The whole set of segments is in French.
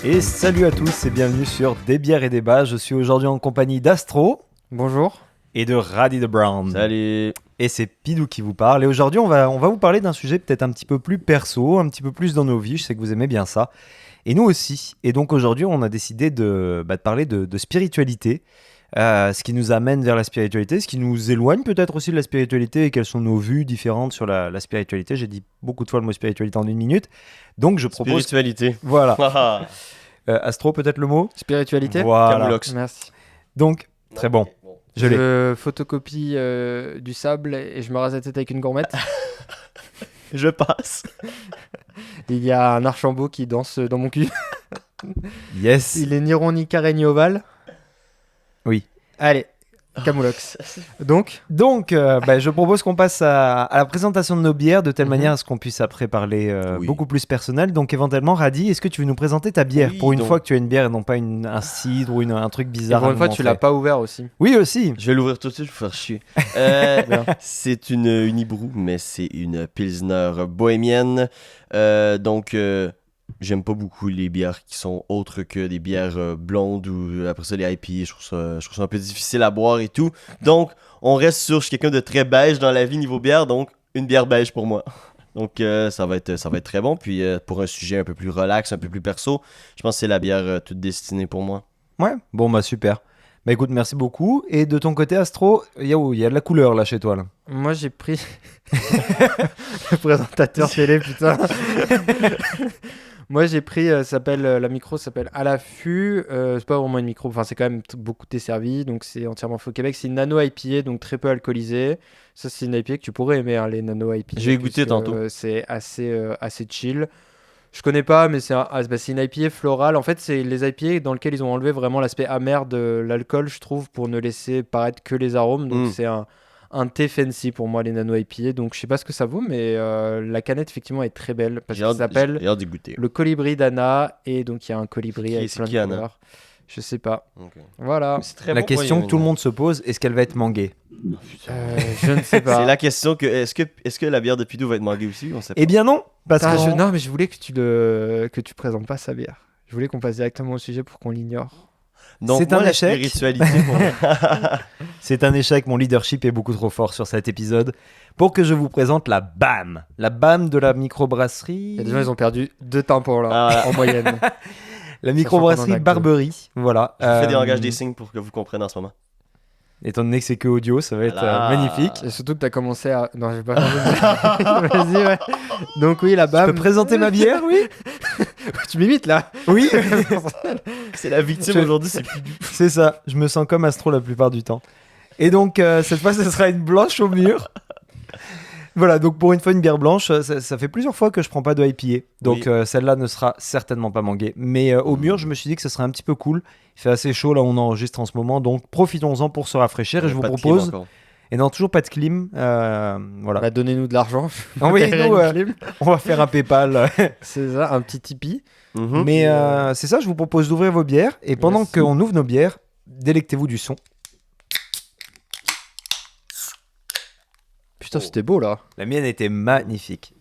Et salut à tous et bienvenue sur Des bières et débats. Je suis aujourd'hui en compagnie d'Astro. Bonjour. Et de Raddy the Brown. Salut. Et c'est Pidou qui vous parle. Et aujourd'hui, on va vous parler d'un sujet peut-être un petit peu plus perso, un petit peu plus dans nos vies. Je sais que vous aimez bien ça. Et nous aussi. Et donc aujourd'hui, on a décidé de parler de spiritualité. Ce qui nous amène vers la spiritualité, ce qui nous éloigne peut-être aussi de la spiritualité et quelles sont nos vues différentes sur la spiritualité. J'ai dit beaucoup de fois le mot spiritualité en 1 minute. Donc je propose... Spiritualité. Voilà. Astro, peut-être le mot ? Spiritualité. Voilà. Camoulox. Merci. Donc, très bon. Je l'ai. Je photocopie du sable et je me rase la tête avec une gourmette. Je passe. Il y a un Archambault qui danse dans mon cul. Yes. Il est ni rond ni carré ni ovale. Oui. Allez, Camoulox. Donc, Je propose qu'on passe à la présentation de nos bières de telle Mhm. manière à ce qu'on puisse après parler Oui. beaucoup plus personnel. Donc éventuellement, Raddy, est-ce que tu veux nous présenter ta bière Oui, pour une donc- fois que tu as une bière et non pas un cidre ou un truc et bizarre pour à une fois, nous tu l'as montrer. pas ouvert aussi. Oui aussi. Je vais l'ouvrir tout de suite, je vais vous faire chier. Bien. C'est une Unibrew, mais c'est une Pilsner bohémienne. J'aime pas beaucoup les bières qui sont autres que des bières blondes ou après ça les IPA. Je trouve ça un peu difficile à boire et tout. Donc, on reste sur, je suis quelqu'un de très beige dans la vie niveau bière, donc une bière beige pour moi. Donc, ça va être très bon. Puis, pour un sujet un peu plus relax, un peu plus perso, je pense que c'est la bière toute destinée pour moi. Ouais. Bon bah super. Bah écoute, merci beaucoup. Et de ton côté, Astro, il y a de la couleur là chez toi là. Moi, j'ai pris... Le présentateur télé, putain. Moi, j'ai pris, la micro s'appelle À l'affût. C'est pas vraiment une micro, enfin, c'est quand même beaucoup desservi. Donc, c'est entièrement fait au Québec. C'est une nano IPA, donc très peu alcoolisée. Ça, c'est une IPA que tu pourrais aimer, hein, les nano IPA. J'ai goûté puisque, tantôt. C'est assez chill. Je connais pas, mais c'est une IPA florale. En fait, c'est les IPA dans lesquelles ils ont enlevé vraiment l'aspect amer de l'alcool, je trouve, pour ne laisser paraître que les arômes. Donc, c'est un thé fancy pour moi, les nano IPA. Donc, je sais pas ce que ça vaut, mais la canette, effectivement, est très belle. Parce que ça s'appelle J'ai hâte d'y goûter. le colibri d'Anna. Et donc, il y a un colibri avec C'est plein qui, de Anna couleurs. Je sais pas. Ok. Voilà. Mais c'est très La bon. question Ouais, que tout le monde se pose, est-ce qu'elle va être manguée ? Je ne sais pas. C'est la question que est-ce que la bière de Pidou va être manguée aussi? On sait pas. Eh bien non, parce Ah, que non, mais je voulais que tu présentes pas sa bière. Je voulais qu'on passe directement au sujet pour qu'on l'ignore. Donc, c'est moi, un la échec. spiritualité pour moi. c'est un échec. Mon leadership est beaucoup trop fort sur cet épisode pour que je vous présente la BAM de la microbrasserie. Il y a des gens, ils ont perdu 2 tympans là, Ah. en moyenne. La microbrasserie Sachant qu'on en a que Barberie, voilà. Je fais des langages des signes pour que vous compreniez en ce moment. Étant donné que c'est que audio, ça va être Voilà. magnifique. Et surtout que tu as commencé à. Non, je vais pas faire de... Vas-y, ouais. Donc, oui, la Je BAM. peux présenter ma bière, oui. Tu m'imites là. Oui, C'est la victime Je- aujourd'hui, c'est Pidou. c'est ça. Je me sens comme Astro la plupart du temps. Et donc, cette fois, ce sera une blanche au mur. Voilà, donc pour une fois, une bière blanche, ça fait plusieurs fois que je prends pas de IPA. Donc Oui. celle-là ne sera certainement pas manguée. Mais au mur, je me suis dit que ce serait un petit peu cool. Il fait assez chaud là où on enregistre en ce moment. Donc profitons-en pour se rafraîchir. Et je vous Pas de clim propose... encore. Et non, toujours pas de clim. Voilà. Bah, donnez-nous de l'argent. Envoyez-nous, Une clim. on va faire un PayPal. C'est ça, un petit Tipeee. Mhm. Mais c'est ça, je vous propose d'ouvrir vos bières. Et pendant Yes. qu'on ouvre nos bières, délectez-vous du son. Putain, c'était beau là. La mienne était magnifique.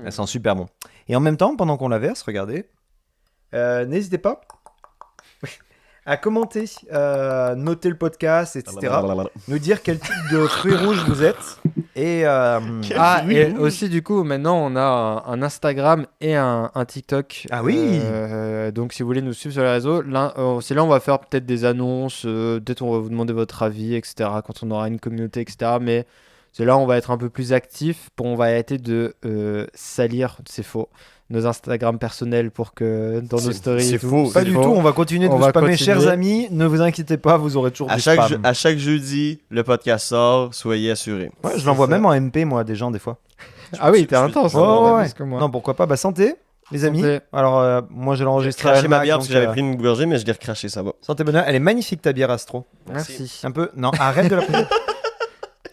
Elle sent super bon. Et en même temps, pendant qu'on la verse, regardez, n'hésitez pas à commenter, noter le podcast, etc. Nous dire quel type de fruits rouges vous êtes. Et Ah, et aussi, du coup, maintenant, on a un Instagram et un TikTok. Ah oui. Donc, si vous voulez nous suivre sur les réseaux, c'est là où on va faire peut-être des annonces, peut-être on va vous demander votre avis, etc. Quand on aura une communauté, etc. Mais c'est là où on va être un peu plus actif. On va arrêter de salir, c'est faux, nos Instagram personnels pour que dans nos stories. c'est et tout. faux, pas c'est du faux. tout, on va continuer de On vous va spammer, continuer. chers amis. Ne vous inquiétez pas, vous aurez toujours À des chaque, spams. à chaque jeudi, le podcast sort, soyez assurés. Ouais, je C'est l'envoie ça. même en MP, moi, à des gens, des fois. Ah oui, t'es je- intense. Ouais, hein, ouais, plus ouais. que moi. Non, pourquoi pas. Bah, santé, les amis. Santé. Alors, moi, je l'ai J'ai enregistré à craché ma Almac, bière parce donc, que j'avais pris une gorgée, mais je l'ai recraché, ça va. santé bonheur. Elle est magnifique, ta bière Astro. Merci. Un peu. Non, arrête de la poser.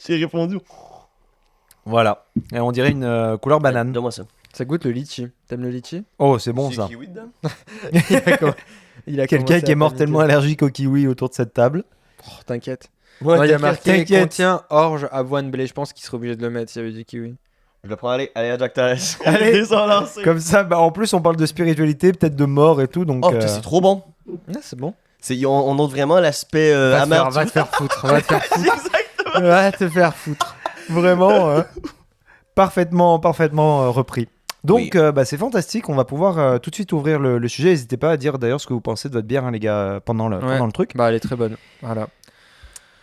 J'ai répondu. Voilà. Et on dirait une couleur banane. Donne-moi ça. Ça goûte le litchi. T'aimes le litchi? Oh, c'est bon ça. kiwi dedans? Il a Quelqu'un commencé qui est à mortellement paniquer. allergique au kiwi autour de cette table. Oh, t'inquiète. Ouais, Non, il y a t'inquiète. marqué t'inquiète. contient orge, avoine, blé. Je pense qu'il serait obligé de le mettre s'il y avait du kiwi. Je le prends, allez à Jack Thales. Allez. Ils sont lancés. Comme ça, bah, en plus, on parle de spiritualité, peut-être de mort et tout. Donc, Oh, putain, c'est trop bon. C'est bon. On note vraiment l'aspect amer. Va te faire foutre. Va te faire foutre. Exactement. Va te faire foutre. vraiment parfaitement repris. Donc, Oui. bah, c'est fantastique. On va pouvoir tout de suite ouvrir le sujet. N'hésitez pas à dire d'ailleurs ce que vous pensez de votre bière, hein, les gars, pendant le truc. Bah, elle est très bonne. Voilà.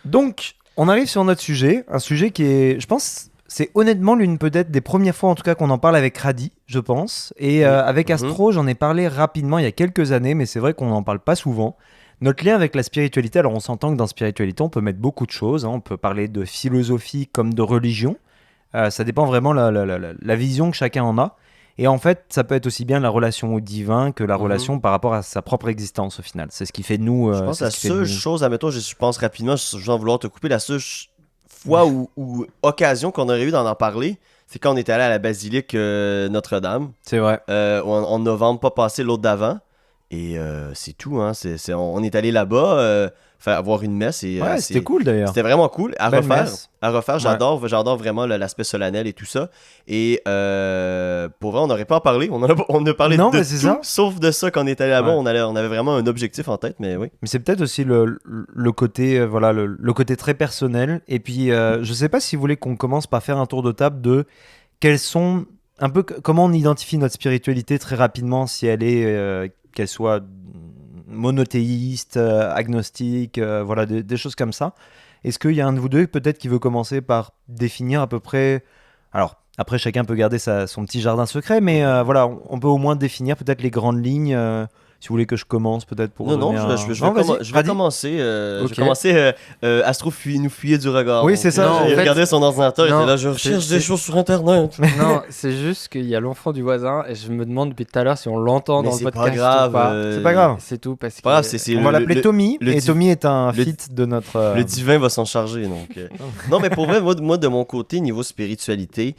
Donc, on arrive sur notre sujet. Un sujet qui est, je pense, c'est honnêtement l'une peut-être des premières fois en tout cas qu'on en parle avec Radi, je pense. Et avec Astro, j'en ai parlé rapidement il y a quelques années, mais c'est vrai qu'on n'en parle pas souvent. Notre lien avec la spiritualité, alors on s'entend que dans spiritualité, on peut mettre beaucoup de choses. Hein. On peut parler de philosophie comme de religion. Ça dépend vraiment la vision que chacun en a. Et en fait, ça peut être aussi bien la relation au divin que la relation par rapport à sa propre existence au final. C'est ce qui fait de nous. Je pense que la seule chose, admettons, je pense rapidement, sans vouloir te couper, la seule fois ou occasion qu'on aurait eu d'en parler, c'est quand on est allé à la basilique Notre-Dame. C'est vrai. En novembre, pas passé, l'autre d'avant. Et c'est tout, hein. On est allé là-bas avoir une messe. Et, ouais, c'était cool d'ailleurs. C'était vraiment cool. À Belle refaire, messe. j'adore vraiment l'aspect solennel et tout ça. Et pour vrai, on n'aurait pas à parler. On a parlé Non, de mais tout, c'est ça. sauf de ça quand on est allé là-bas. Ouais. On avait vraiment un objectif en tête, mais oui. Mais c'est peut-être aussi le côté, voilà, le côté très personnel. Et puis, je sais pas si vous voulez qu'on commence par faire un tour de table de quels sont un peu comment on identifie notre spiritualité très rapidement, si elle est qu'elle soit monothéiste, agnostique, voilà, des choses comme ça. Est-ce qu'il y a un de vous deux peut-être qui veut commencer par définir à peu près... Alors, après, chacun peut garder son petit jardin secret, mais voilà, on peut au moins définir peut-être les grandes lignes. Si vous voulez que je commence peut-être pour... Non, revenir à- je Non, vas-y, vais Radi. commencer. Je Ok. vais commencer. Astro nous fuyait du regard. Oui, Donc, c'est ça. Non, en il fait- regardait son ordinateur, il Non, était là, je cherche c'est- des choses sur Internet. Non, c'est juste qu'il y a l'enfant du voisin et je me demande depuis tout à l'heure si on l'entend Mais dans le c'est podcast pas grave. ou pas. C'est pas grave. C'est tout parce que. Pas grave, c'est On va l'appeler Tommy, le et div- Tommy est un le- feat de notre... Le divin va s'en charger, donc. Non, mais pour vrai, moi, de mon côté, niveau spiritualité,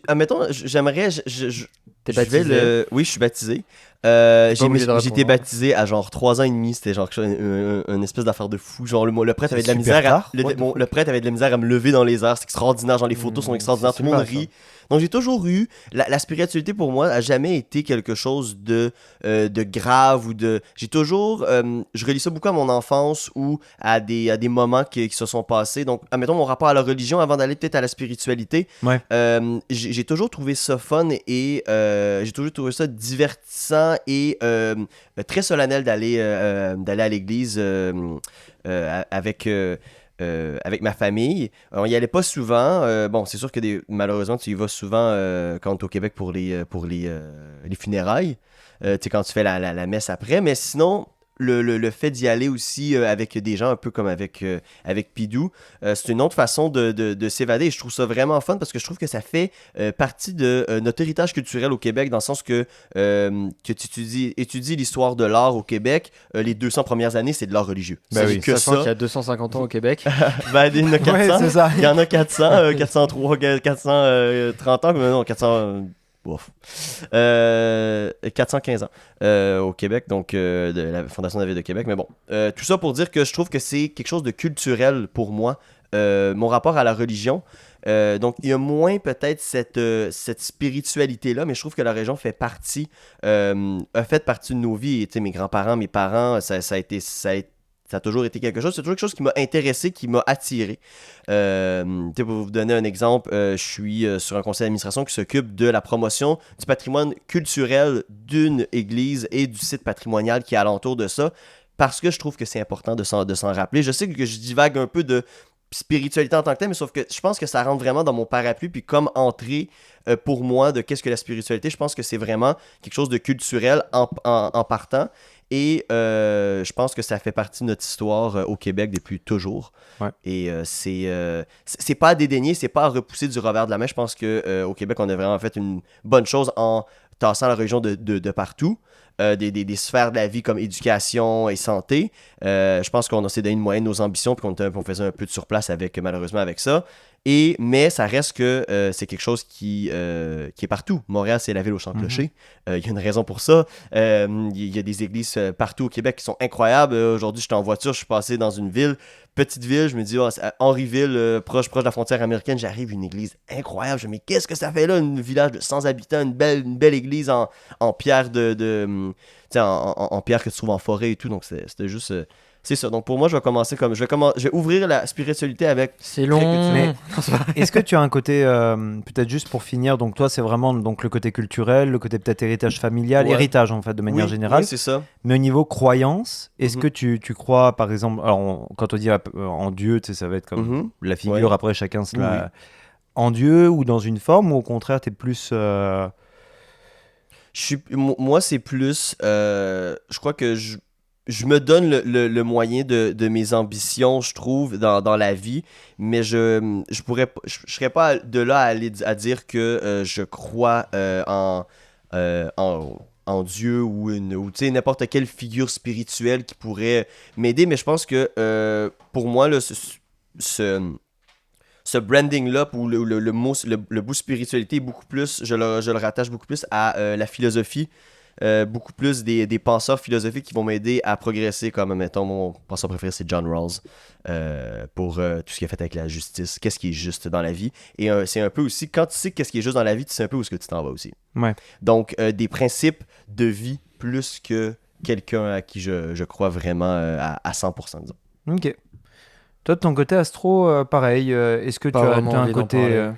admettons, j'aimerais. T'es je vais baptisé? Oui, je suis baptisé. obligé de J'ai été répondre. baptisé à genre 3 ans et demi. C'était genre une espèce d'affaire de fou. Genre, le prêtre avait de la super misère tard. le prêtre avait de la misère à me lever dans les airs. C'est extraordinaire. Genre, les photos sont extraordinaires. c'est Tout le monde super, rit. Donc, j'ai toujours eu. La spiritualité, pour moi, a jamais été quelque chose de grave ou de. J'ai toujours. Je relie ça beaucoup à mon enfance ou à des moments qui se sont passés. Donc, admettons mon rapport à la religion avant d'aller peut-être à la spiritualité. Ouais. J'ai toujours trouvé ça fun et j'ai toujours trouvé ça divertissant et très solennel d'aller à l'église avec ma famille. On y allait pas souvent. Bon, c'est sûr que malheureusement, tu y vas souvent quand tu es au Québec pour les funérailles. Tu sais, quand tu fais la messe après. Mais sinon, le fait d'y aller aussi avec des gens un peu comme avec Pidou, c'est une autre façon de s'évader. Et je trouve ça vraiment fun parce que je trouve que ça fait partie de notre héritage culturel au Québec, dans le sens que tu étudies l'histoire de l'art au Québec. Les 200 premières années, c'est de l'art religieux. Ben C'est oui. que Sachant qu'il y ça. a 250 ans au Québec. Ben, il y en a 400. Ouais, c'est ça. Il y en a 400, 403, 430 ans, mais non, 400... Ouf. 415 ans au Québec, donc de la Fondation de la Ville de Québec. Mais bon, tout ça pour dire que je trouve que c'est quelque chose de culturel pour moi, mon rapport à la religion. Donc, il y a moins peut-être cette spiritualité-là, mais je trouve que la religion fait partie, a fait partie de nos vies. Et, tu sais, mes grands-parents, mes parents, ça a toujours été quelque chose. C'est toujours quelque chose qui m'a intéressé, qui m'a attiré. Pour vous donner un exemple, je suis sur un conseil d'administration qui s'occupe de la promotion du patrimoine culturel d'une église et du site patrimonial qui est alentour de ça, parce que je trouve que c'est important de s'en rappeler. Je sais que je divague un peu de spiritualité en tant que tel, mais sauf que je pense que ça rentre vraiment dans mon parapluie, puis comme entrée pour moi de qu'est-ce que la spiritualité, je pense que c'est vraiment quelque chose de culturel en partant. Et je pense que ça fait partie de notre histoire au Québec depuis toujours. Ouais. Et c'est pas à dédaigner, c'est pas à repousser du revers de la main. Je pense qu'au Québec, on a vraiment fait une bonne chose en tassant la religion de partout. des sphères de la vie comme éducation et santé. Je pense qu'on s'est donné une moyenne de nos ambitions, puis on faisait un peu de surplace malheureusement avec ça. Mais ça reste que c'est quelque chose qui est partout. Montréal, c'est la ville au champ-clocher. Il y a une raison pour ça. Il y a des églises partout au Québec qui sont incroyables. Aujourd'hui, j'étais en voiture, je suis passé dans une petite ville. Je me dis, c'est à Henryville, proche de la frontière américaine, j'arrive, une église incroyable. Je me dis, mais qu'est-ce que ça fait là? Un village de 100 habitants, une belle église en pierre en pierre que tu trouves en forêt et tout. Donc, c'était juste... c'est ça. Donc, pour moi, je vais ouvrir la spiritualité avec... C'est long. Mais est-ce que tu as un côté, peut-être juste pour finir, donc toi, c'est vraiment donc, le côté culturel, le côté peut-être héritage familial, Ouais. héritage en fait, de manière générale. Oui, c'est ça. Mais au niveau croyance, est-ce que tu crois, par exemple, alors quand on dit en Dieu, tu sais, ça va être comme la figure, Ouais. après chacun se Oui, la... En Dieu ou dans une forme, ou au contraire, tu es plus... Moi, c'est plus... je crois que je me donne le moyen de mes ambitions, je trouve, dans la vie, mais je serais pas de là à dire que je crois en Dieu ou tu sais, n'importe quelle figure spirituelle qui pourrait m'aider, mais je pense que pour moi, là, ce branding-là, ou le bout spiritualité, est beaucoup plus, je le rattache beaucoup plus à la philosophie. Beaucoup plus des penseurs philosophiques qui vont m'aider à progresser, comme, mettons, mon penseur préféré, c'est John Rawls, pour tout ce qu'il a fait avec la justice, qu'est-ce qui est juste dans la vie. Et c'est un peu aussi, quand tu sais qu'est-ce qui est juste dans la vie, tu sais un peu où est-ce que tu t'en vas aussi. Ouais. Donc, des principes de vie plus que quelqu'un à qui je crois vraiment à 100%, disons. Ok. Toi, de ton côté astro, pareil. Est-ce que tu as un côté...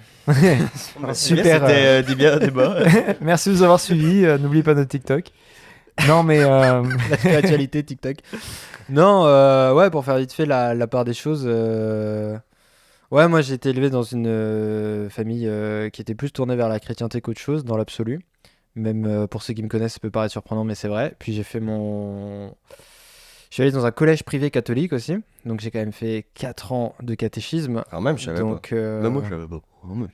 Super. C'était des biens débats. Merci de nous avoir suivis. N'oublie pas notre TikTok. Non, mais... La spiritualité TikTok. Non, ouais, pour faire vite fait la part des choses. Ouais, moi j'ai été élevé dans une famille qui était plus tournée vers la chrétienté qu'autre chose, dans l'absolu. Même pour ceux qui me connaissent, ça peut paraître surprenant, mais c'est vrai. Puis j'ai fait mon... Je suis allé dans un collège privé catholique aussi. Donc j'ai quand même fait 4 ans de catéchisme. Quand même, je savais Donc, pas. Même moi, je savais pas.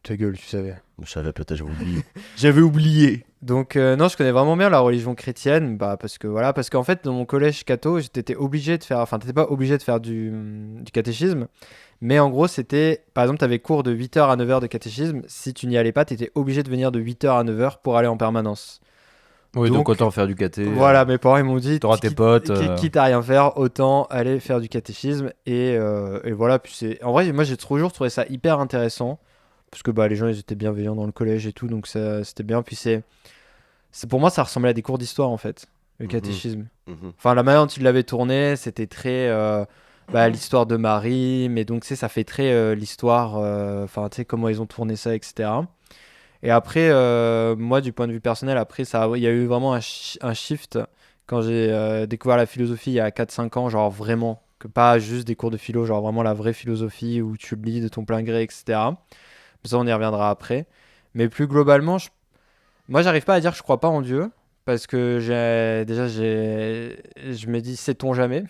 Ta gueule, tu savais. Je savais peut-être, j'avais oublié. J'avais oublié. Donc non, je connais vraiment bien la religion chrétienne, parce qu'en fait dans mon collège catho, t'étais pas obligé de faire du catéchisme, mais en gros c'était, par exemple, t'avais cours de 8h à 9h de catéchisme, si tu n'y allais pas, t'étais obligé de venir de 8h à 9h pour aller en permanence. Oui, donc Donc, autant faire du caté. Voilà, mes parents ils m'ont dit, t'auras tes potes, quitte à rien faire, autant aller faire du catéchisme, et voilà, puis en vrai, moi j'ai toujours trouvé ça hyper intéressant, parce que les gens ils étaient bienveillants dans le collège et tout, donc ça, c'était bien, puis pour moi, ça ressemblait à des cours d'histoire, en fait, le catéchisme. Enfin, la manière dont ils l'avaient tourné, c'était très l'histoire de Marie, mais donc, tu sais, ça fait très l'histoire, enfin, tu sais, comment ils ont tourné ça, etc. Et après, moi, du point de vue personnel, après, il y a eu vraiment un shift quand j'ai découvert la philosophie il y a 4-5 ans, genre vraiment, que pas juste des cours de philo, genre vraiment la vraie philosophie où tu le lis de ton plein gré, etc. Mais ça, on y reviendra après. Mais plus globalement, moi, j'arrive pas à dire que je crois pas en Dieu, parce que je me dis, sait-on jamais?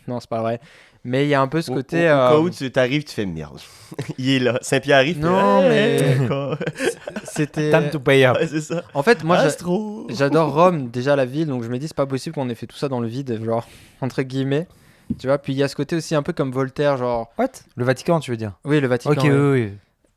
Non, c'est pas vrai. Mais il y a un peu ce côté... Au cas où tu t'arrives, tu fais merde. Il est là. Saint-Pierre arrive. Non, mais... D'accord. C'était... Time to pay up. Ouais, c'est ça. En fait, moi, Astro. j'adore Rome, déjà la ville, donc je me dis, c'est pas possible qu'on ait fait tout ça dans le vide, genre, entre guillemets. Tu vois, puis il y a ce côté aussi un peu comme Voltaire, genre... What? Le Vatican, tu veux dire? Oui, le Vatican. Ok, ouais. oui.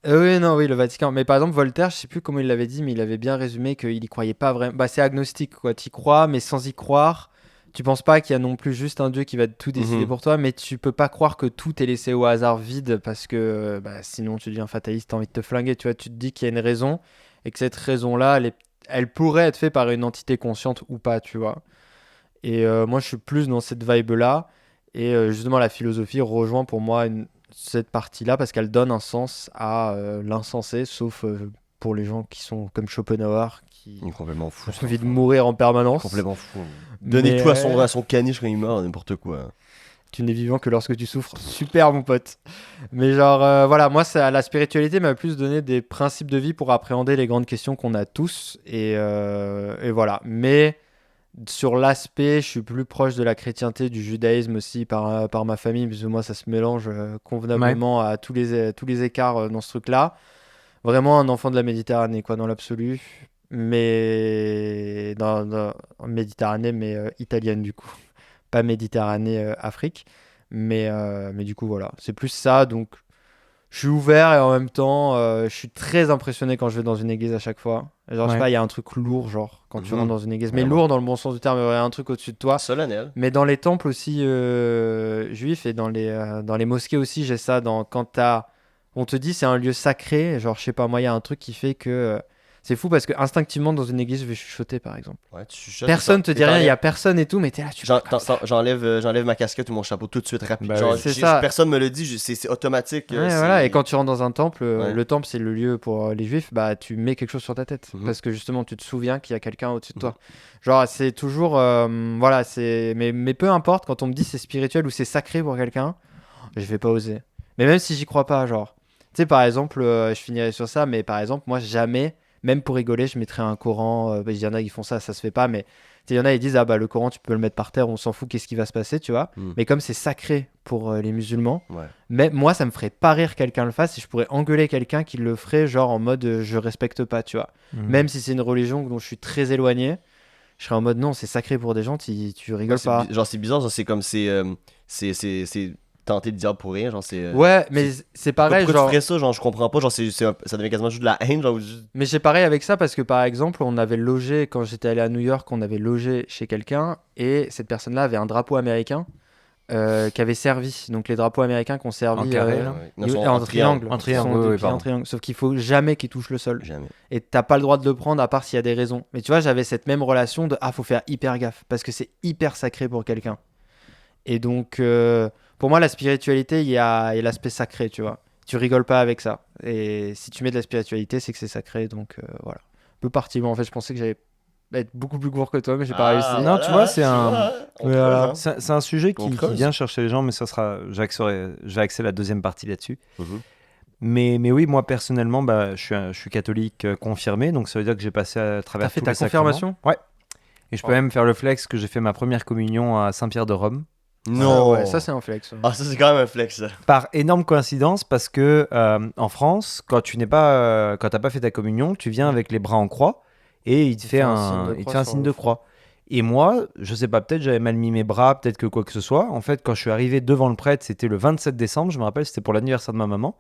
Oui, le Vatican. Mais par exemple, Voltaire, je sais plus comment il l'avait dit, mais il avait bien résumé qu'il y croyait pas vraiment. Bah, c'est agnostique, quoi. Tu y crois, mais sans y croire, tu penses pas qu'il y a non plus juste un Dieu qui va tout décider pour toi, mais tu peux pas croire que tout est laissé au hasard vide parce que sinon tu deviens fataliste, t'as envie de te flinguer. Tu vois, tu te dis qu'il y a une raison et que cette raison-là, elle pourrait être faite par une entité consciente ou pas, tu vois. Et moi, je suis plus dans cette vibe-là. Et justement, la philosophie rejoint pour moi cette partie-là parce qu'elle donne un sens à l'insensé, sauf pour les gens qui sont comme Schopenhauer, qui Il est complètement fou. ont envie de mourir en permanence. Complètement fou. Donner Mais tout à son caniche quand il meurt, n'importe quoi. Tu n'es vivant que lorsque tu souffres. Super, mon pote. Mais genre, voilà, moi, la spiritualité m'a plus donné des principes de vie pour appréhender les grandes questions qu'on a tous. Et voilà. Mais sur l'aspect, je suis plus proche de la chrétienté, du judaïsme aussi par ma famille, parce que moi, ça se mélange convenablement à tous les écarts dans ce truc-là. Vraiment un enfant de la Méditerranée, quoi, dans l'absolu. mais en Méditerranée, mais italienne du coup. Pas Méditerranée, Afrique. Mais du coup, voilà. C'est plus ça, donc je suis ouvert et en même temps, je suis très impressionné quand je vais dans une église à chaque fois. Genre, je sais Ouais. pas, il y a un truc lourd, genre, quand tu Mhm. rentres dans une église. Mais Vraiment. lourd dans le bon sens du terme, il y a un truc au-dessus de toi. Solennel. Mais dans les temples aussi juifs et dans les mosquées aussi, j'ai ça. On te dit c'est un lieu sacré, genre je sais pas moi, il y a un truc qui fait que c'est fou parce que instinctivement dans une église je vais chuchoter par exemple. Ouais, tu chuchotes, Personne te et dit rien, il y t'enlèves- a personne et tout, mais t'es là, tu parles comme ça. J'enlève ma casquette ou mon chapeau tout de suite rapide. Bah Genre, oui. C'est ça. personne me le dit, c'est automatique. Ouais, c'est- voilà. Et quand tu rentres dans un temple, Ouais. le temple c'est le lieu pour les juifs, bah tu mets quelque chose sur ta tête Mhm. parce que justement tu te souviens qu'il y a quelqu'un au-dessus de toi. Genre c'est toujours, voilà, mais peu importe quand on me dit c'est spirituel ou c'est sacré pour quelqu'un, je vais pas oser. Mais même si j'y crois pas, genre, tu sais par exemple, je finirai sur ça, mais par exemple moi jamais, même pour rigoler, je mettrais un Coran. Il y en a qui font ça, ça se fait pas, mais tu sais, il y en a ils disent ah bah le Coran tu peux le mettre par terre, on s'en fout, qu'est-ce qui va se passer, tu vois. Mhm. Mais comme c'est sacré pour les musulmans. Ouais. Mais moi, ça me ferait pas rire quelqu'un le fasse et je pourrais engueuler quelqu'un qui le ferait, genre en mode je respecte pas, tu vois. Même si c'est une religion dont je suis très éloigné, je serais en mode non, c'est sacré pour des gens, tu rigoles Ouais, pas. genre, c'est bizarre, genre, c'est comme c'est tenter le diable pour rien. Genre, c'est. Ouais, mais c'est pareil, Pourquoi genre. tu ferais ça? Genre, je comprends pas. Genre, ça devient quasiment juste de la haine. Genre, Mais j'ai pareil avec ça parce que par exemple, on avait logé, quand j'étais allé à New York, on avait logé chez quelqu'un et cette personne-là avait un drapeau américain qui avait servi. Donc les drapeaux américains qui ont servi. En carré, là Non, ils- sont en triangle. En triangle, Ils sont oui, dépliés en pardon. triangle. Sauf qu'il faut jamais qu'ils touchent le sol. Jamais. Et t'as pas le droit de le prendre à part s'il y a des raisons. Mais tu vois, j'avais cette même relation de faut faire hyper gaffe parce que c'est hyper sacré pour quelqu'un. Et donc, pour moi, la spiritualité, il y a l'aspect sacré, tu vois. Tu rigoles pas avec ça. Et si tu mets de la spiritualité, c'est que c'est sacré. Donc, voilà. Un peu parti. En fait, je pensais que j'allais être beaucoup plus court que toi, mais j'ai pas réussi. Non, tu vois, c'est un- On Mais voilà. creuse, hein. C'est un sujet On qui creuse. vient chercher les gens, mais ça sera. Je vais axer la deuxième partie là-dessus. Mhm. Mais oui, moi personnellement, bah, je suis catholique confirmé, donc ça veut dire que j'ai passé à travers T'as fait tous ta les sacrements. confirmation? Ouais. Et je peux même faire le flex que j'ai fait ma première communion à Saint-Pierre de Rome. Non. Ouais, ça, c'est un flex. Ah, ça, c'est quand même un flex, ça. Par énorme coïncidence, parce que en France, quand tu n'es pas, quand t'as pas fait ta communion, tu viens avec les bras en croix et il te fait il te fait un signe de croix. Et moi, je sais pas, peut-être j'avais mal mis mes bras, peut-être que quoi que ce soit. En fait, quand je suis arrivé devant le prêtre, c'était le 27 décembre, je me rappelle, c'était pour l'anniversaire de ma maman.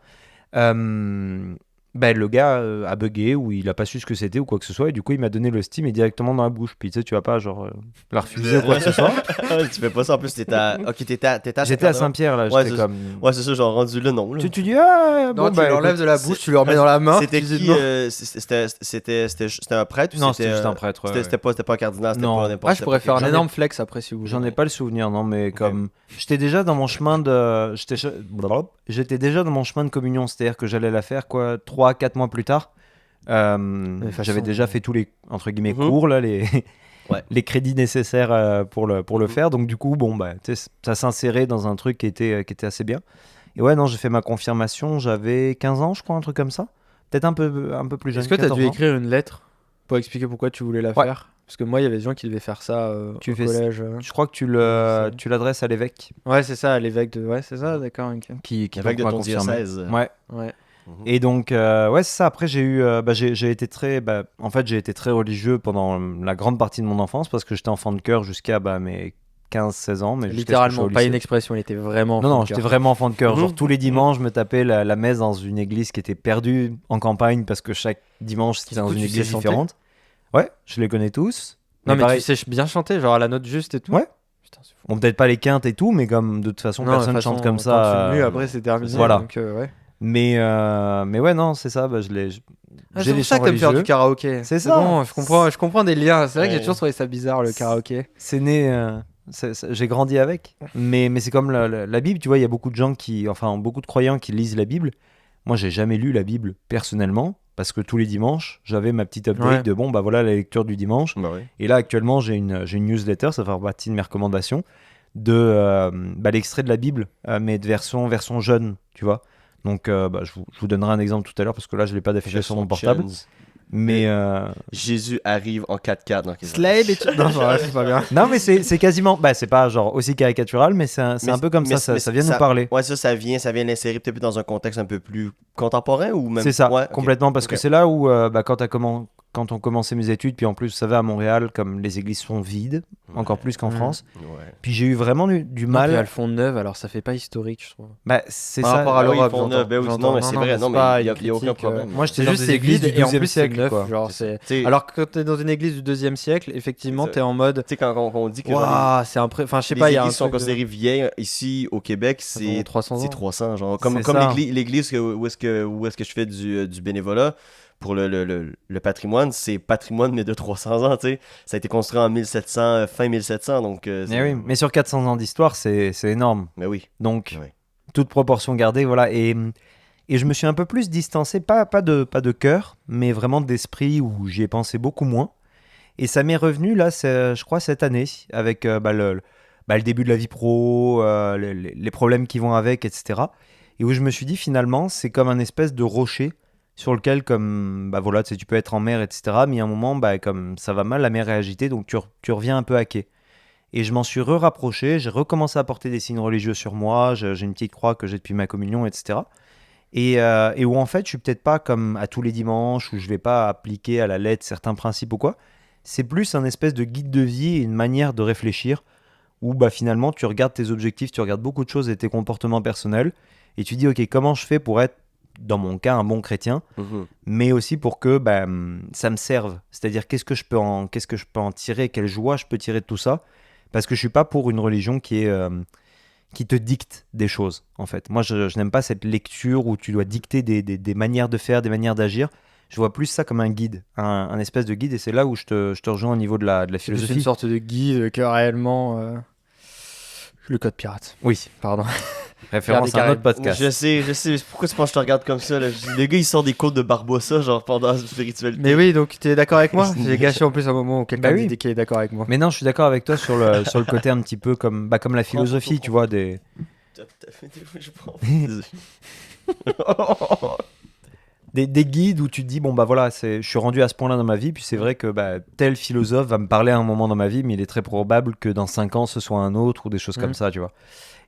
Ben, le gars a bugué ou il a pas su ce que c'était ou quoi que ce soit et du coup il m'a donné le steam et directement dans la bouche. Puis tu sais, tu vas pas genre la refuser ou quoi que ce soit. Tu fais pas ça en plus, t'étais à. Ok, t'étais à. J'étais à Saint-Pierre là, Ouais, j'étais c'est- comme. Ouais, c'est ça, genre rendu là, non. Là. Tu dis ah Non, bon tu bah l'enlèves écoute, de la bouche, tu le remets dans la main. C'était tu dis qui non. C'était un prêtre ou Non, c'était juste un prêtre. ouais, C'était pas un cardinal, c'était Non. pas Ah, n'importe je pourrais faire un J'en ai- énorme flex après si vous voulez. J'en ai pas le souvenir, non, mais comme j'étais déjà dans mon chemin de, j'étais déjà dans mon chemin de communion, c'est-à-dire que j'allais la faire quoi, 3-4 mois plus tard. De façon- J'avais déjà fait tous les entre guillemets Mhm. cours là, les Ouais. les crédits nécessaires pour le faire. Donc du coup, bon bah, tu sais, ça s'insérait dans un truc qui était assez bien. Et ouais, non, j'ai fait ma confirmation, j'avais 15 ans, je crois, un truc comme ça. Peut-être un peu plus jeune. Est-ce que tu as 14 dû ans. écrire une lettre pour expliquer pourquoi tu voulais la Ouais. faire? Parce que moi, il y avait des gens qui devaient faire ça Tu au fais- collège. Je crois que tu l'adresses à l'évêque Ouais, c'est ça, l'évêque de. Ouais, c'est ça, d'accord. Ok. qui Avec de donc m'a ton confirmé. diocèse. Ouais. Ouais. Et donc, ouais, c'est ça. Après, j'ai eu, j'ai été très, en fait, j'ai été très religieux pendant la grande partie de mon enfance parce que j'étais enfant de cœur jusqu'à mes 15-16 ans. Mais jusqu'à ce que je sois Littéralement, au pas lycée. une expression, il était vraiment. Non, enfant non, de j'étais cœur. vraiment enfant de cœur. Genre Mhm. tous les dimanches, je me tapais la messe dans une église qui était perdue en campagne parce que chaque dimanche c'était Du dans coup, une tu église sais chanter différente. Ouais, je les connais tous. Non, mais pareil, tu sais bien chanter, genre à la note juste et tout. Ouais. Putain, c'est fou. bon, peut-être pas les quintes et tout, mais comme de toute façon Non, personne de toute chante façon, comme quand ça. tu mues, après, c'est terminé. voilà. Donc, ouais. Mais ouais, non, c'est ça. Ah, J'ai c'est les pour ça chants que t'aimes faire du religieux. karaoké. C'est ça. Bon, je comprends des liens. C'est vrai que j'ai Ouais. toujours trouvé ça bizarre le karaoké. C'est né. J'ai grandi avec. Mais c'est comme la Bible, tu vois, il y a beaucoup de gens beaucoup de croyants qui lisent la Bible. Moi, j'ai jamais lu la Bible personnellement parce que tous les dimanches, j'avais ma petite update Ouais. de bon, bah voilà la lecture du dimanche. Bah ouais. Et là, actuellement, j'ai une newsletter, ça fait partie de mes recommandations, de l'extrait de la Bible, mais de version jeune, tu vois. Donc, je vous donnerai un exemple tout à l'heure parce que là, je l'ai pas d'affiché sur mon portable. Mais Jésus arrive en 4x4. Non, qu'est-ce que- Slade et tout. Non, c'est pas bien. non, mais c'est quasiment, c'est pas genre aussi caricatural, mais c'est un peu comme mais- ça mais vient nous parler. Ouais, ça vient l'insérer peut-être dans un contexte un peu plus contemporain ou même. C'est ça, Ouais, ok. complètement, parce Ok. que c'est là où, quand t'as quand on commençait mes études, puis en plus, vous savez, à Montréal, comme les églises sont vides, encore plus qu'en France. Ouais. Puis j'ai eu vraiment du Non, puis mal. elles font neuves, alors ça fait pas historique, je trouve. Bah, c'est Par ça. rapport à Ah oui, l'Europe, ils font neuf, ben oui, j'entends. non, mais c'est vrai, c'est non, mais pas il y a une aucun critique, problème. Moi, j'étais C'est dans juste des c'est églises vide du et en 12e plus c'est siècle, neuf. quoi. Genre, C'est ça. c'est... Tu sais- Alors que quand t'es dans une église du 2e siècle, effectivement, C'est ça. t'es en mode. Tu sais, quand on dit que genre, Waouh, c'est enfin, je sais les pas, il y a un églises sont truc de- considérées vieilles ici au Québec, Elles ont c'est 300 ans. c'est 300, genre C'est comme ça. l'église où est-ce que je fais du bénévolat pour le patrimoine, c'est patrimoine mais de 300 ans, tu sais. Ça a été construit en 1700, fin 1700, donc Mais oui, mais sur 400 ans d'histoire, c'est énorme. mais oui. Donc, Ouais. toute proportion gardée, voilà. Et je me suis un peu plus distancé, pas de cœur, mais vraiment d'esprit où j'y ai pensé beaucoup moins. Et ça m'est revenu, là, je crois, cette année, avec le début de la vie pro, les problèmes qui vont avec, etc. Et où je me suis dit, finalement, c'est comme un espèce de rocher sur lequel, comme, bah voilà, tu sais, tu peux être en mer, etc. Mais à un moment, bah, comme ça va mal, la mer est agitée, donc tu reviens un peu à quai. Et je m'en suis rapproché, j'ai recommencé à porter des signes religieux sur moi, j'ai une petite croix que j'ai depuis ma communion, etc. Et où en fait, je suis peut-être pas comme à tous les dimanches, où je vais pas appliquer à la lettre certains principes ou quoi. C'est plus un espèce de guide de vie et une manière de réfléchir, où bah, finalement, tu regardes tes objectifs, tu regardes beaucoup de choses et tes comportements personnels, et tu dis, ok, comment je fais pour être, dans mon cas, un bon chrétien, Mhm. mais aussi pour que bah, ça me serve. C'est-à-dire, qu'est-ce que je peux en tirer, quelle joie je peux tirer de tout ça. Parce que je suis pas pour une religion qui te dicte des choses, en fait. Moi, je n'aime pas cette lecture où tu dois dicter des manières de faire, des manières d'agir. Je vois plus ça comme un guide, un espèce de guide, et c'est là où je te rejoins au niveau de la C'est juste philosophie. une sorte de guide que réellement. Le code pirate. Oui, Pardon. référence à un autre podcast. Je sais, mais pourquoi tu penses que je te regarde comme ça, là? Le gars, il sort des codes de Barbossa, genre, pendant la spiritualité. Mais oui, donc tu es d'accord avec moi? J'ai gâché en plus un moment où quelqu'un Bah oui. dit qu'il est d'accord avec moi. Mais non, je suis d'accord avec toi sur le côté un petit peu comme la philosophie, tu vois, T'as fait des fois, je prends. des guides où tu te dis, bon bah voilà, je suis rendu à ce point-là dans ma vie, puis c'est vrai que bah, tel philosophe va me parler à un moment dans ma vie, mais il est très probable que dans 5 ans ce soit un autre ou des choses comme ça, tu vois.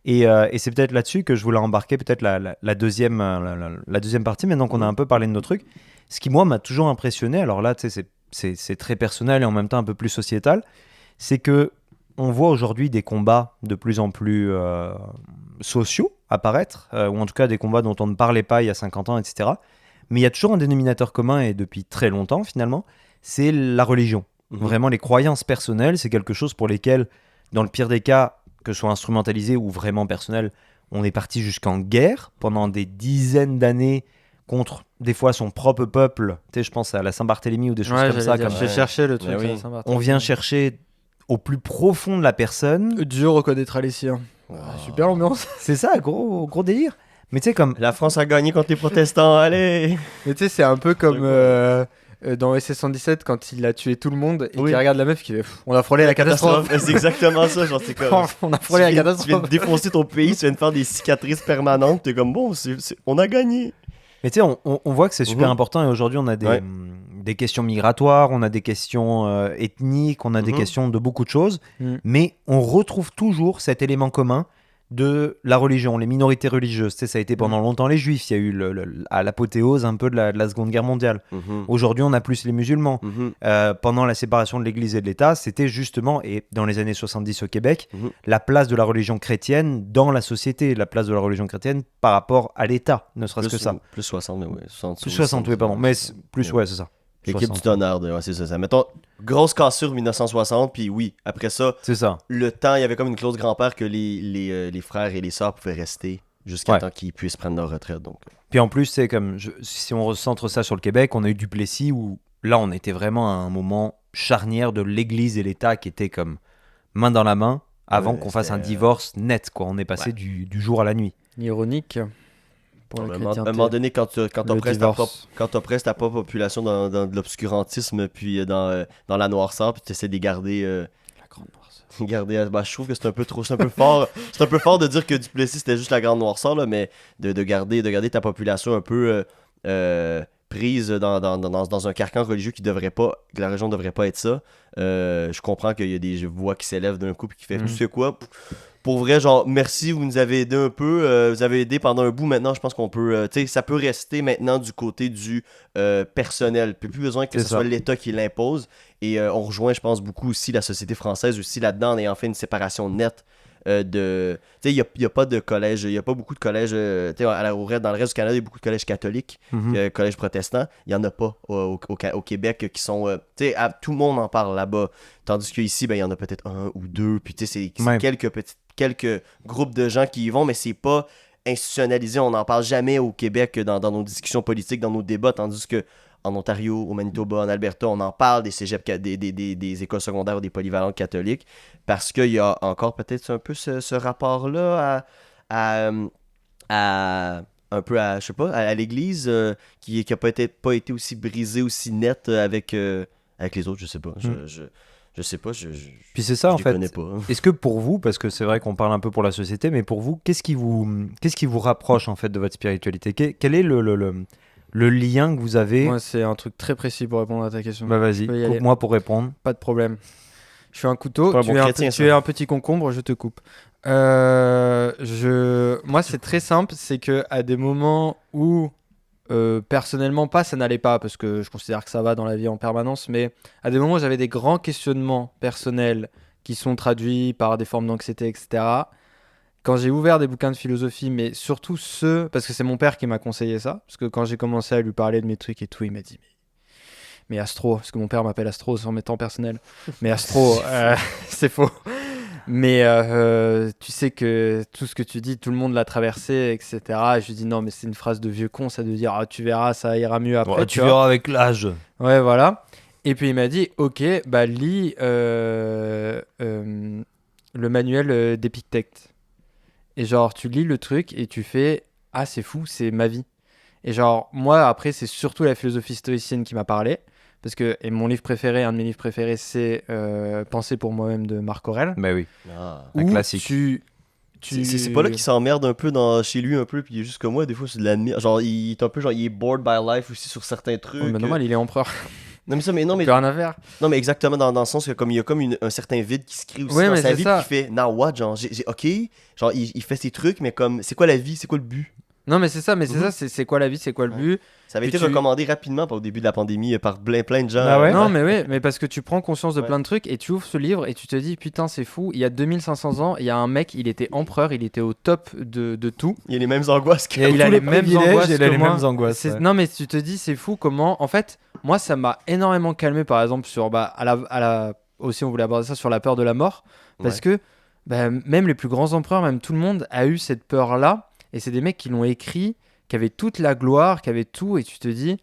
Et c'est peut-être là-dessus que je voulais embarquer peut-être la deuxième partie, maintenant qu'on a un peu parlé de nos trucs. Ce qui, moi, m'a toujours impressionné, alors là, tu sais, c'est très personnel et en même temps un peu plus sociétal, c'est que on voit aujourd'hui des combats de plus en plus sociaux apparaître, ou en tout cas des combats dont on ne parlait pas il y a 50 ans, etc. Mais il y a toujours un dénominateur commun, et depuis très longtemps finalement, c'est la religion. Vraiment, les croyances personnelles, c'est quelque chose pour lesquelles, dans le pire des cas, que ce soit instrumentalisé ou vraiment personnel, on est parti jusqu'en guerre pendant des dizaines d'années contre des fois son propre peuple. Tu sais, je pense à la Saint-Barthélemy ou des choses comme ça. Comme J'ai cherché le truc. Mais oui. on vient chercher au plus profond de la personne. Dieu reconnaîtra les siens. Super l'ambiance. C'est ça, gros délire. Mais tu sais, comme. La France a gagné contre les protestants, allez! Mais tu sais, c'est un peu comme dans SS 117 quand il a tué tout le monde et Oui. qu'il regarde la meuf qui fait on a frôlé la catastrophe. C'est exactement ça, genre, c'est comme. On a frôlé la Tu viens catastrophe. de défoncer ton pays, tu viens de faire des cicatrices permanentes, t'es comme bon, on a gagné. Mais tu sais, on voit que c'est super important et aujourd'hui on a des questions migratoires, on a des questions ethniques, on a des questions de beaucoup de choses, mais on retrouve toujours cet élément commun de la religion, les minorités religieuses. Tu sais, ça a été pendant longtemps les juifs, il y a eu à l'apothéose un peu de la Seconde Guerre mondiale. Aujourd'hui on a plus les musulmans. Pendant la séparation de l'Église et de l'État, c'était justement, et dans les années 70 au Québec, la place de la religion chrétienne dans la société, la place de la religion chrétienne par rapport à l'État, ne serait-ce que ça. Plus 60, mais ouais. 60, Plus 60, oui, pardon. Mais plus, ouais, c'est ça. L'équipe 60. du tonnerre, ouais, c'est ça. Mettons, grosse cassure 1960, puis oui, après ça, C'est ça. le temps, il y avait comme une clause grand-père que les frères et les sœurs pouvaient rester jusqu'à temps qu'ils puissent prendre leur retraite. Donc. Puis en plus, c'est comme, si on recentre ça sur le Québec, on a eu Duplessis où là, on était vraiment à un moment charnière de l'Église et l'État qui était comme main dans la main avant qu'on fasse un divorce net, quoi. On est passé du jour à la nuit. Ironique. Pour la À un moment chrétienté. donné, quand t'oppresses divorce. ta propre population dans de l'obscurantisme, puis dans la noirceur, puis tu essaies de les garder. La grande noirceur. Je trouve que c'est un peu trop, c'est un peu fort. C'est un peu fort de dire que Duplessis c'était juste la grande noirceur, là, mais de garder ta population un peu prise dans un carcan religieux que la religion devrait pas être ça. Je comprends qu'il y a des voix qui s'élèvent d'un coup puis qui fait tu sais quoi, pour vrai, genre, merci, vous nous avez aidé un peu. Vous avez aidé pendant un bout. Maintenant, je pense qu'on peut. Tu sais, ça peut rester maintenant du côté du personnel. Plus besoin que C'est ce ça. soit l'État qui l'impose. Et on rejoint, je pense, beaucoup aussi la société française aussi là-dedans en ayant fait une séparation nette de. Tu sais, il y a pas de collège. Il y a pas beaucoup de collèges. Tu sais, dans le reste du Canada, il y a beaucoup de collèges catholiques, Mhm. collèges protestants. Il y en a pas au Québec qui sont. Tu sais, tout le monde en parle là-bas. Tandis qu'ici, ben, il y en a peut-être un ou deux. Puis, tu sais, c'est Ouais. quelques groupes de gens qui y vont, mais c'est pas institutionnalisé. On n'en parle jamais au Québec dans nos discussions politiques, dans nos débats, tandis que en Ontario, au Manitoba, en Alberta, on en parle des cégeps, des écoles secondaires ou des polyvalentes catholiques, parce qu'il y a encore peut-être un peu ce rapport-là à, un peu à, je sais pas, à l'Église, qui a pas été aussi brisé, aussi net avec les autres, je sais pas. Je sais pas, Puis c'est ça, je en les fait. connais pas. Est-ce que pour vous, parce que c'est vrai qu'on parle un peu pour la société, mais pour vous, qu'est-ce qui vous rapproche en fait de votre spiritualité? Quel est le lien que vous avez? Moi, c'est un truc très précis pour répondre à ta question. Bah vas-y, peux y aller. coupe-moi pour répondre. Pas de problème. Je suis un couteau, C'est pas un tu bon es un, chrétien, tu ça. es un petit concombre, je te coupe. Moi, c'est très simple, c'est que à des moments où personnellement ça n'allait pas, parce que je considère que ça va dans la vie en permanence, mais à des moments où j'avais des grands questionnements personnels qui sont traduits par des formes d'anxiété, etc. Quand j'ai ouvert des bouquins de philosophie, mais surtout ceux, parce que c'est mon père qui m'a conseillé ça, parce que quand j'ai commencé à lui parler de mes trucs et tout, il m'a dit mais Astro, parce que mon père m'appelle Astro sans mes temps personnels. Mais Astro, c'est faux. Mais tu sais que tout ce que tu dis, tout le monde l'a traversé, etc. Et je lui dis non, mais c'est une phrase de vieux con, ça de dire ah, tu verras, ça ira mieux après. Ouais, tu tu vois. verras avec l'âge. Ouais, voilà. Et puis il m'a dit ok, bah lis le manuel d'Épictète. Et genre, tu lis le truc et tu fais ah, c'est fou, c'est ma vie. Et genre, moi, après, c'est surtout la philosophie stoïcienne qui m'a parlé. Parce que et mon livre préféré, un de mes livres préférés, c'est Penser pour moi-même de Marc Aurèle. Bah oui, Ah. un Où classique. C'est pas là qu'il s'emmerde un peu chez lui un peu, puis il est juste comme moi, des fois c'est de la merde. Genre il est un peu genre il est bored by life aussi sur certains trucs. Oh, mais normal, il est empereur. Non mais ça mais non mais Plus rien à faire. non mais exactement dans le sens que comme il y a comme un certain vide qui se crée aussi Ouais, dans mais sa c'est vie ça. qui fait now what genre ok genre il fait ses trucs mais comme c'est quoi la vie, c'est quoi le but? Non, mais c'est ça, Mhm. c'est quoi la vie, c'est quoi le Ouais. but. Ça avait Puis été recommandé rapidement au début de la pandémie par plein de gens. Ah ouais? Non, mais oui, mais parce que tu prends conscience de Ouais. plein de trucs et tu ouvres ce livre et tu te dis putain, c'est fou. Il y a 2500 ans, il y a un mec, il était empereur, il était au top de tout. Il y a les mêmes angoisses que Et Il a tous les les mêmes privilèges angoisses et il a que les moi. mêmes angoisses, C'est- ouais. Non, mais tu te dis, c'est fou comment. En fait, moi, ça m'a énormément calmé, par exemple, sur. Aussi, on voulait aborder ça sur la peur de la mort. Parce Ouais. que même les plus grands empereurs, même tout le monde a eu cette peur-là. Et c'est des mecs qui l'ont écrit, qui avaient toute la gloire, qui avaient tout. Et tu te dis,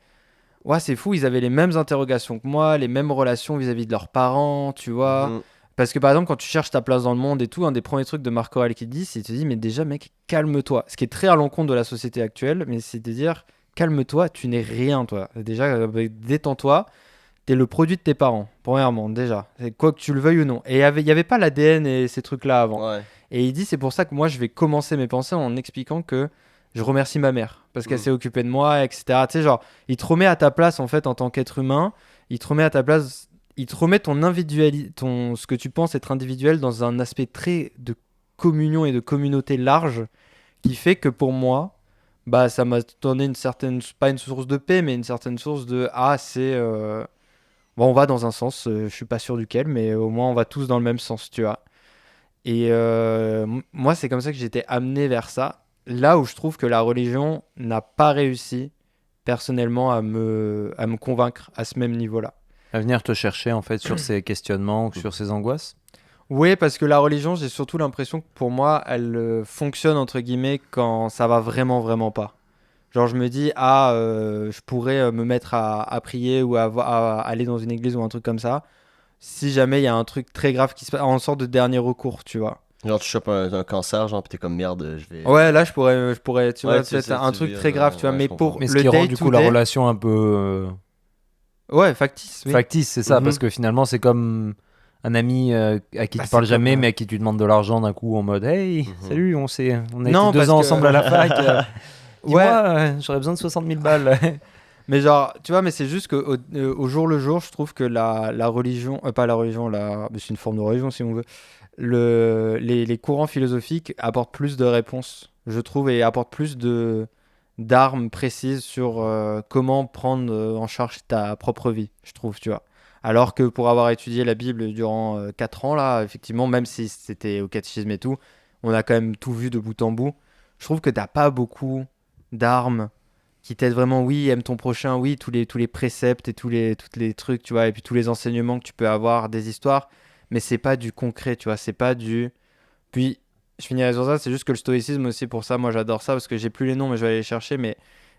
ouais, c'est fou, ils avaient les mêmes interrogations que moi, les mêmes relations vis-à-vis de leurs parents, tu vois. Mhm. Parce que par exemple, quand tu cherches ta place dans le monde et tout, un des premiers trucs de Marc Aurèle qui te dit, c'est de te dire, mais déjà, mec, calme-toi. Ce qui est très à l'encontre de la société actuelle, mais c'est de dire, calme-toi, tu n'es rien, toi. Déjà, détends-toi, t'es le produit de tes parents, premièrement, déjà. C'est quoi que tu le veuilles ou non. Et il y avait pas l'ADN et ces trucs-là avant. Ouais. Et il dit, c'est pour ça que moi, je vais commencer mes pensées en expliquant que je remercie ma mère, parce qu'elle Mm. s'est occupée de moi, etc. Tu sais, genre, il te remet à ta place, en fait, en tant qu'être humain. Il te remet à ta place, il te remet ce que tu penses être individuel dans un aspect très de communion et de communauté large, qui fait que pour moi, bah, ça m'a donné une certaine, pas une source de paix, mais une certaine source de, bon, on va dans un sens, je suis pas sûr duquel, mais au moins on va tous dans le même sens, tu vois. Et moi, c'est comme ça que j'étais amené vers ça. Là où je trouve que la religion n'a pas réussi, personnellement, à me convaincre à ce même niveau-là. À venir te chercher en fait sur ces questionnements ou sur ces angoisses. Oui, parce que la religion, j'ai surtout l'impression que pour moi, elle fonctionne, entre guillemets, quand ça va vraiment, vraiment pas. Genre, je me dis, je pourrais me mettre à prier ou à aller dans une église ou un truc comme ça, si jamais il y a un truc très grave qui se passe, en sorte de dernier recours, tu vois. Genre tu chopes un cancer genre pis t'es comme merde, je vais. Ouais, là, je pourrais, tu Ouais, vois, tu peut-être sais, un tu truc vis, très grave, tu vois, ouais, mais je comprends. pour Mais ce le qui rend day du to coup la day- relation un peu Ouais, factice, oui. factice, c'est ça, Mhm. parce que finalement c'est comme un ami à qui Bah, tu parles c'est comme, jamais, mais à qui tu demandes de l'argent d'un coup en mode hey, Mhm. salut, on a été Non, 2 parce ans que- ensemble à la fac. Dis-moi, Ouais, j'aurais besoin de 60 000 balles. mais genre, tu vois, mais c'est juste qu'au au jour le jour, je trouve que la religion, pas la religion, mais c'est une forme de religion si on veut, les courants philosophiques apportent plus de réponses, je trouve, et apportent plus d'armes précises sur comment prendre en charge ta propre vie, je trouve, tu vois. Alors que pour avoir étudié la Bible durant 4 ans, là, effectivement, même si c'était au catéchisme et tout, on a quand même tout vu de bout en bout. Je trouve que t'as pas beaucoup d'armes qui t'aident vraiment. Oui, aime ton prochain, oui, tous les préceptes et tous les trucs, tu vois, et puis tous les enseignements que tu peux avoir des histoires, mais c'est pas du concret, tu vois, c'est pas du. Puis, je finirai sur ça, c'est juste que le stoïcisme aussi, pour ça, moi j'adore ça, parce que j'ai plus les noms, mais je vais aller les chercher, mais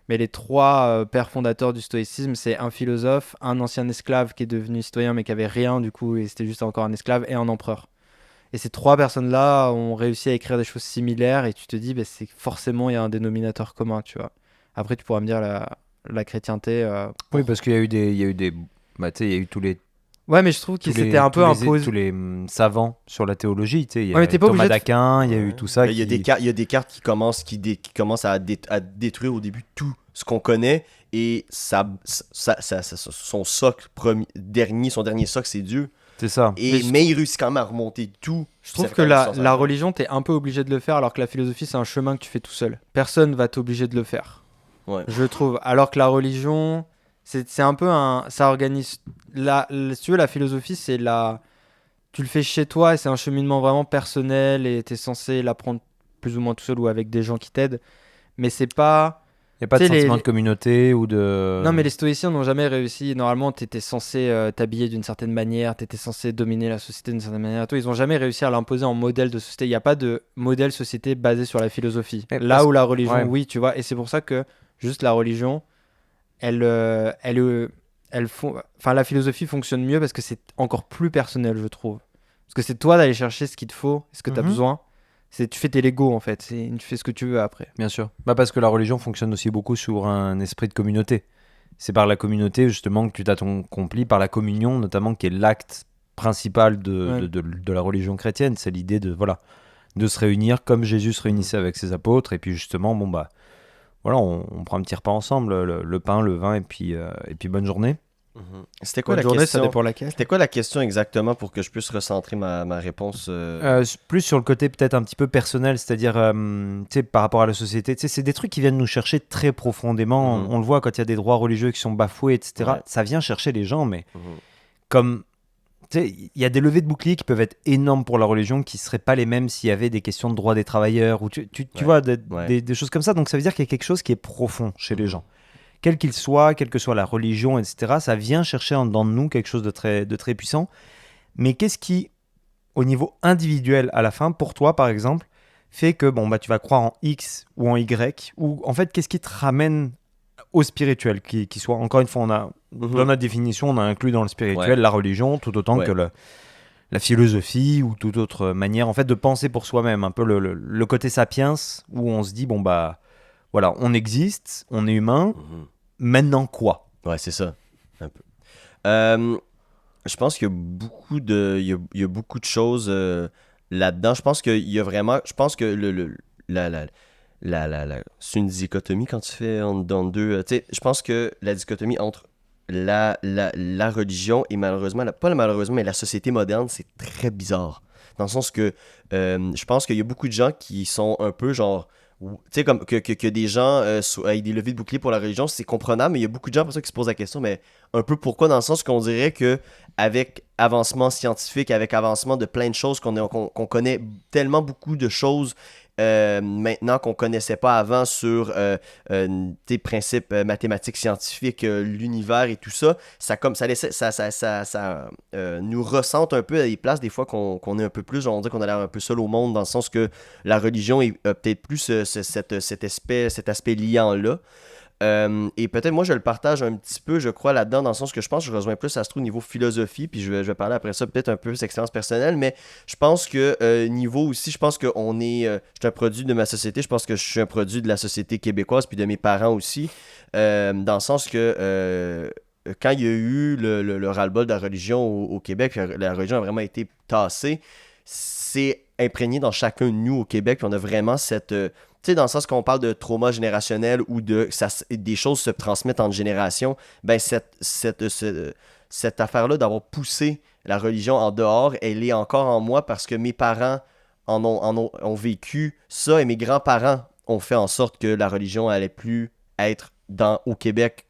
les trois pères fondateurs du stoïcisme, c'est un philosophe, un ancien esclave qui est devenu citoyen, mais qui avait rien, du coup, et c'était juste encore un esclave, et un empereur. Et ces trois personnes-là ont réussi à écrire des choses similaires, et tu te dis, bah, c'est forcément, il y a un dénominateur commun, tu vois. Après, tu pourras me dire la chrétienté. Oui, parce qu'il y a eu des, bah, tu sais, il y a eu Ouais, mais je trouve qu'il s'était un peu imposé. tous les savants sur la théologie, tu sais, il y Ouais, mais a t'es pas Thomas obligé de. d'Aquin, il y a eu tout ça Il y a qui... il y a des cartes qui commencent à détruire au début tout ce qu'on connaît et son socle son dernier socle, c'est Dieu. C'est ça. Mais il réussit quand même à remonter tout. Je trouve que la religion, t'es un peu obligé de le faire, alors que la philosophie, c'est un chemin que tu fais tout seul. Personne va t'obliger de le faire. Ouais. Je trouve. Alors que la religion, c'est un peu un. Ça organise. Si tu veux, la philosophie, c'est la. Tu le fais chez toi et c'est un cheminement vraiment personnel et t'es censé l'apprendre plus ou moins tout seul ou avec des gens qui t'aident. Mais c'est pas. Il n'y a pas de Tu sais, sentiment de communauté ou de... Non, mais les stoïciens n'ont jamais réussi. Normalement, t'étais censé t'habiller d'une certaine manière, t'étais censé dominer la société d'une certaine manière. Toi, ils n'ont jamais réussi à l'imposer en modèle de société. Il n'y a pas de modèle société basé sur la philosophie. Mais Là où la religion, ouais. oui, tu vois. Et c'est pour ça que juste la religion, enfin, la philosophie fonctionne mieux parce que c'est encore plus personnel, je trouve. Parce que c'est toi d'aller chercher ce qu'il te faut, ce que tu as Mhm. besoin. Tu fais tes Lego en fait. Tu fais ce que tu veux après. Bien sûr. Bah parce que la religion fonctionne aussi beaucoup sur un esprit de communauté. C'est par la communauté justement que tu t'accomplis, par la communion notamment, qui est l'acte principal Ouais. de la religion chrétienne. C'est l'idée de se réunir comme Jésus se réunissait avec ses apôtres. Et puis justement, bon bah voilà, on prend un petit repas ensemble, le pain, le vin, et puis bonne journée. C'était quoi Bonne la journée, ça question? dépend laquelle. C'était quoi la question exactement pour que je puisse recentrer ma réponse? Plus sur le côté peut-être un petit peu personnel, c'est-à-dire tu sais, par rapport à la société. Tu sais, c'est des trucs qui viennent nous chercher très profondément. Mhm. On le voit quand il y a des droits religieux qui sont bafoués, etc. Ouais. Ça vient chercher les gens, mais Mhm. comme tu sais, il y a des levées de boucliers qui peuvent être énormes pour la religion, qui seraient pas les mêmes s'il y avait des questions de droits des travailleurs ou tu Ouais. vois Ouais. des choses comme ça. Donc ça veut dire qu'il y a quelque chose qui est profond chez les Mhm. gens, quel qu'il soit, quelle que soit la religion, etc. Ça vient chercher en dedans de nous quelque chose de très puissant. Mais qu'est-ce qui, au niveau individuel, à la fin, pour toi, par exemple, fait que bon, bah, tu vas croire en X ou en Y, ou en fait, qu'est-ce qui te ramène au spirituel, qui soit, encore une fois, dans notre définition, on a inclus dans le spirituel Ouais. la religion, tout autant Ouais. que la philosophie ou toute autre manière, en fait, de penser pour soi-même, un peu le côté sapiens, où on se dit, bon, bah, voilà, on existe, on est humain, Mhm. maintenant quoi? Ouais, c'est ça. Un peu. Je pense qu'il y a il y a beaucoup de choses là-dedans. Je pense qu'il y a vraiment. Je pense que c'est une dichotomie quand tu fais dans deux. Tu sais, je pense que la dichotomie entre la religion et malheureusement, malheureusement, mais la société moderne, c'est très bizarre. Dans le sens que je pense qu'il y a beaucoup de gens qui sont un peu genre. Tu sais, comme que des gens aient des levées de bouclier pour la religion, c'est comprenable, mais il y a beaucoup de gens pour ça qui se posent la question, mais un peu pourquoi, dans le sens qu'on dirait que avec avancement scientifique, avec avancement de plein de choses, qu'on connaît tellement beaucoup de choses maintenant qu'on connaissait pas avant sur tes principes mathématiques, scientifiques, l'univers et tout ça, ça nous ressente un peu à des places des fois qu'on est un peu plus, on dirait qu'on a l'air un peu seul au monde, dans le sens que la religion est peut-être plus cet aspect liant-là. Et peut-être moi je le partage un petit peu, je crois, là-dedans, dans le sens que je pense que je rejoins plus Astro au niveau philosophie, puis je vais parler après ça peut-être un peu d'expérience personnelle, mais je pense que niveau aussi, je pense que je suis un produit de ma société, je pense que je suis un produit de la société québécoise, puis de mes parents aussi, dans le sens que quand il y a eu le ras-le-bol de la religion au Québec, puis la religion a vraiment été tassée, c'est imprégné dans chacun de nous au Québec, puis on a vraiment cette... tu sais, dans le sens qu'on parle de trauma générationnel ou des choses se transmettent entre générations, ben cette affaire-là d'avoir poussé la religion en dehors, elle est encore en moi parce que mes parents ont vécu ça et mes grands-parents ont fait en sorte que la religion allait plus être au Québec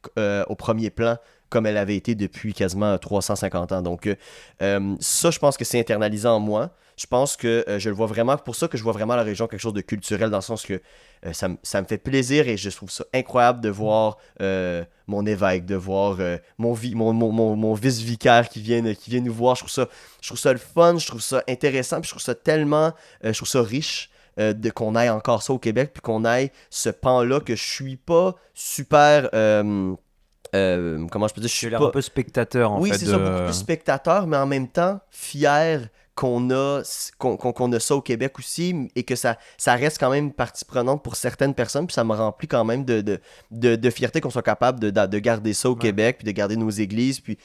au premier plan comme elle avait été depuis quasiment 350 ans. Donc ça, je pense que c'est internalisé en moi. Je pense que je le vois vraiment, pour ça que je vois vraiment la religion quelque chose de culturel, dans le sens que ça me fait plaisir et je trouve ça incroyable de voir mon évêque, de voir mon vice-vicaire qui vient nous voir. Je trouve ça le fun, je trouve ça intéressant, puis je trouve ça tellement, je trouve ça riche qu'on aille encore ça au Québec, puis qu'on aille ce pan-là que je suis pas super... comment je peux dire, je Tu suis as l'air pas... un peu spectateur en Oui, fait. c'est ça, beaucoup plus spectateur, mais en même temps fier qu'on a ça au Québec aussi et que ça reste quand même partie prenante pour certaines personnes, puis ça me remplit quand même de fierté qu'on soit capable de garder ça au Ouais. Québec, puis de garder nos églises, puis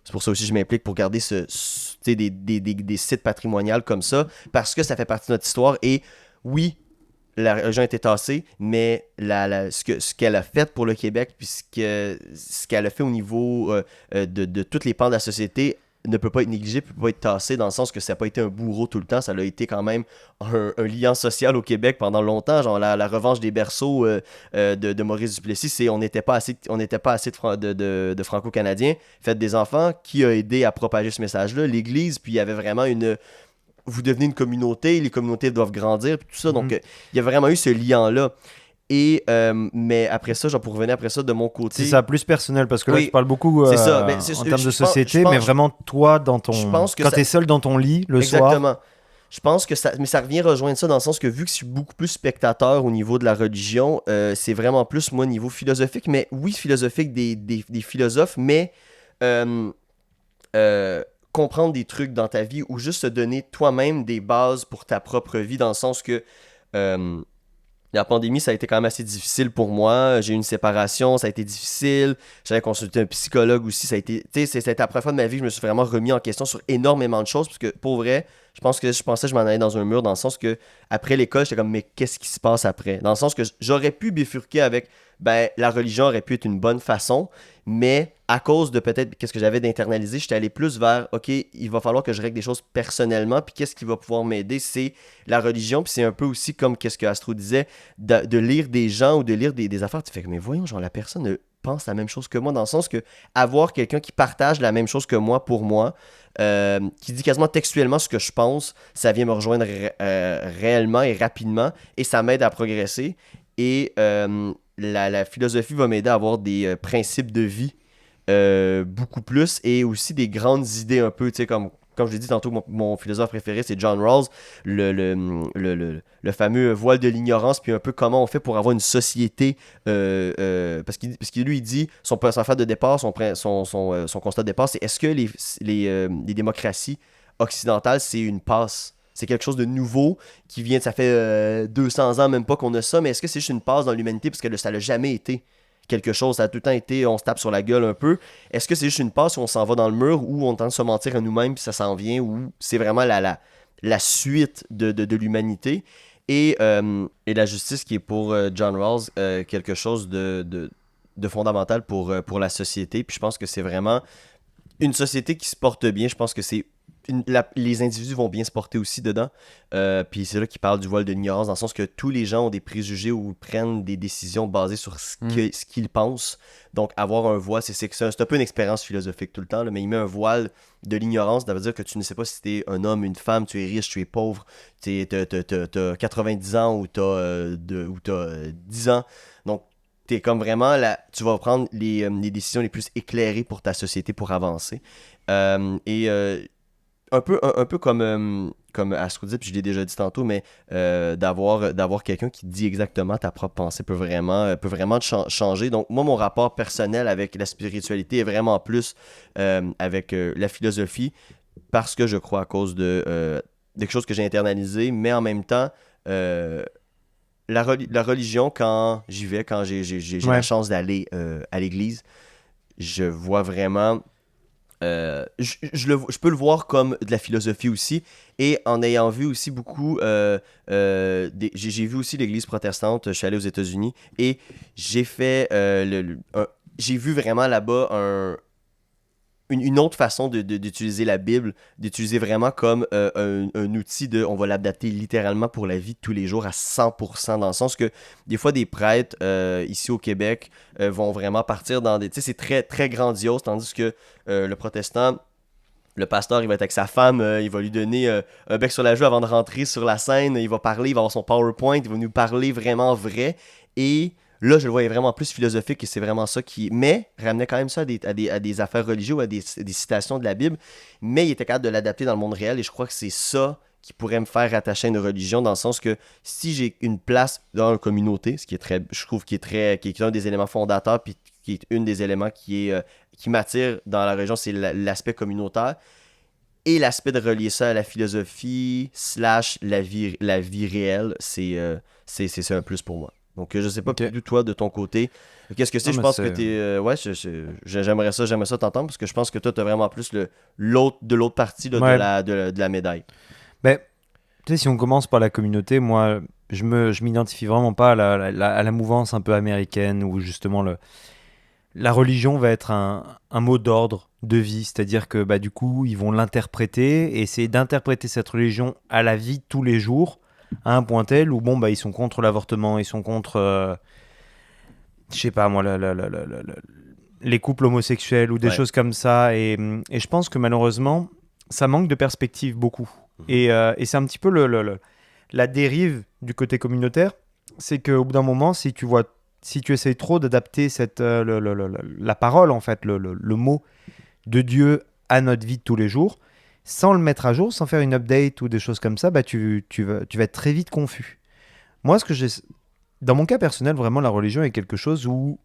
c'est pour ça aussi que je m'implique pour garder tu sais, des sites patrimoniaux comme ça, parce que ça fait partie de notre histoire et oui, la religion a été tassée, mais ce qu'elle a fait pour le Québec, puis ce qu'elle a fait au niveau de toutes les pans de la société ne peut pas être négligé, ne peut pas être tassé, dans le sens que ça n'a pas été un bourreau tout le temps, ça a été quand même un lien social au Québec pendant longtemps, genre la revanche des berceaux de Maurice Duplessis, on n'était pas assez, de Franco-Canadiens, faites des enfants, qui a aidé à propager ce message-là, l'Église, puis il y avait vraiment vous devenez une communauté, les communautés doivent grandir, puis tout ça. Donc, il y a vraiment eu ce lien-là. Et, mais après ça, genre pour revenir après ça de mon côté. C'est ça, plus personnel, parce que là, Oui, tu parles beaucoup c'est ça. en termes de je pense- société, mais vraiment toi, je pense que quand ça- t'es seul dans ton lit le soir. Exactement. Je pense que ça. Mais ça revient rejoindre ça dans le sens que vu que je suis beaucoup plus spectateur au niveau de la religion, c'est vraiment plus, moi, niveau philosophique. Mais oui, philosophique des philosophes, mais. euh, comprendre des trucs dans ta vie ou juste te donner toi-même des bases pour ta propre vie dans le sens que euh, la pandémie, ça a été quand même assez difficile pour moi. J'ai eu une séparation, ça a été difficile. J'avais consulté un psychologue aussi. Ça a été, tu sais, c'était la première fois de ma vie que je me suis vraiment remis en question sur énormément de choses. Parce que pour vrai, je pensais que je m'en allais dans un mur dans le sens que après l'école, j'étais comme, mais qu'est-ce qui se passe après? Dans le sens que j'aurais pu bifurquer avec, ben, la religion aurait pu être une bonne façon, mais à cause de peut-être qu'est-ce que j'avais d'internalisé, j'étais allé plus vers, ok, il va falloir que je règle des choses personnellement, puis qu'est-ce qui va pouvoir m'aider, c'est la religion, puis c'est un peu aussi comme qu'est-ce que Astro disait, de lire des gens ou de lire des affaires. Tu fais, mais voyons, genre, la personne pense la même chose que moi, dans le sens que avoir quelqu'un qui partage la même chose que moi pour moi, qui dit quasiment textuellement ce que je pense, ça vient me rejoindre réellement et rapidement, et ça m'aide à progresser. Et la philosophie va m'aider à avoir des principes de vie beaucoup plus et aussi des grandes idées un peu, tu sais, comme je l'ai dit tantôt, mon philosophe préféré, c'est John Rawls, le fameux voile de l'ignorance, puis un peu comment on fait pour avoir une société, parce qu'il lui, il dit, son phare de départ, son constat de départ, c'est est-ce que les démocraties occidentales, c'est une passe? C'est quelque chose de nouveau qui vient, ça fait 200 ans même pas qu'on a ça, mais est-ce que c'est juste une passe dans l'humanité parce que ça l'a jamais été quelque chose, ça a tout le temps été on se tape sur la gueule un peu. Est-ce que c'est juste une passe où on s'en va dans le mur ou on tente de se mentir à nous-mêmes puis ça s'en vient ou c'est vraiment la suite de l'humanité et la justice qui est pour John Rawls quelque chose de fondamental pour la société puis je pense que c'est vraiment une société qui se porte bien, je pense que c'est les individus vont bien se porter aussi dedans. Puis c'est là qu'il parle du voile de l'ignorance, dans le sens que tous les gens ont des préjugés ou prennent des décisions basées sur ce qu'ils pensent. Donc avoir un voile, c'est un peu une expérience philosophique tout le temps, là, mais il met un voile de l'ignorance, ça veut dire que tu ne sais pas si t'es un homme, une femme, tu es riche, tu es pauvre, t'as 90 ans ou t'as 10 ans. Donc t'es comme vraiment tu vas prendre les décisions les plus éclairées pour ta société pour avancer. Un peu comme Astro dit, puis je l'ai déjà dit tantôt, mais d'avoir quelqu'un qui dit exactement ta propre pensée peut vraiment te changer. Donc, moi, mon rapport personnel avec la spiritualité est vraiment plus avec la philosophie, parce que je crois à cause de quelque chose que j'ai internalisé, mais en même temps, la religion, quand j'y vais, quand j'ai Ouais. la chance d'aller à l'église, je vois vraiment je peux le voir comme de la philosophie aussi et en ayant vu aussi beaucoup j'ai vu aussi l'église protestante, je suis allé aux États-Unis et j'ai fait j'ai vu vraiment là-bas une autre façon d'utiliser la Bible, d'utiliser vraiment comme un outil on va l'adapter littéralement pour la vie de tous les jours à 100%, dans le sens que des fois des prêtres ici au Québec vont vraiment partir dans des... Tu sais, c'est très, très grandiose, tandis que le protestant, le pasteur, il va être avec sa femme, il va lui donner un bec sur la joue avant de rentrer sur la scène, il va parler, il va avoir son PowerPoint, il va nous parler vraiment vrai, et... Là, je le voyais vraiment plus philosophique et c'est vraiment ça qui... Mais, ramenait quand même ça à des affaires religieuses ou à des citations de la Bible, mais il était capable de l'adapter dans le monde réel et je crois que c'est ça qui pourrait me faire rattacher à une religion, dans le sens que si j'ai une place dans une communauté, ce qui est très... Je trouve qui est un des éléments fondateurs puis qui est un des éléments qui m'attire dans la religion, c'est l'aspect communautaire et l'aspect de relier ça à la philosophie / la vie réelle, c'est un plus pour moi. Donc, je sais pas, Ok. toi, de ton côté, qu'est-ce que c'est? Non, Je mais pense c'est- que t'es... ouais, j'aimerais ça t'entendre, parce que je pense que toi, t'as vraiment plus l'autre partie là, Ouais. de la médaille. Ben, tu sais, si on commence par la communauté, moi, je m'identifie vraiment pas à la mouvance un peu américaine où justement la religion va être un mot d'ordre de vie, c'est-à-dire que bah, du coup, ils vont l'interpréter et essayer d'interpréter cette religion à la vie de tous les jours, à un point tel où bon, bah, ils sont contre l'avortement, ils sont contre, je sais pas moi, les couples homosexuels ou des Ouais. choses comme ça. Et je pense que malheureusement, ça manque de perspective beaucoup. Et c'est un petit peu la dérive du côté communautaire, c'est qu'au bout d'un moment, si tu essayes trop d'adapter la parole, en fait, le mot de Dieu à notre vie de tous les jours, sans le mettre à jour, sans faire une update ou des choses comme ça, bah, tu vas être très vite confus. Moi, dans mon cas personnel, vraiment, la religion est quelque chose où,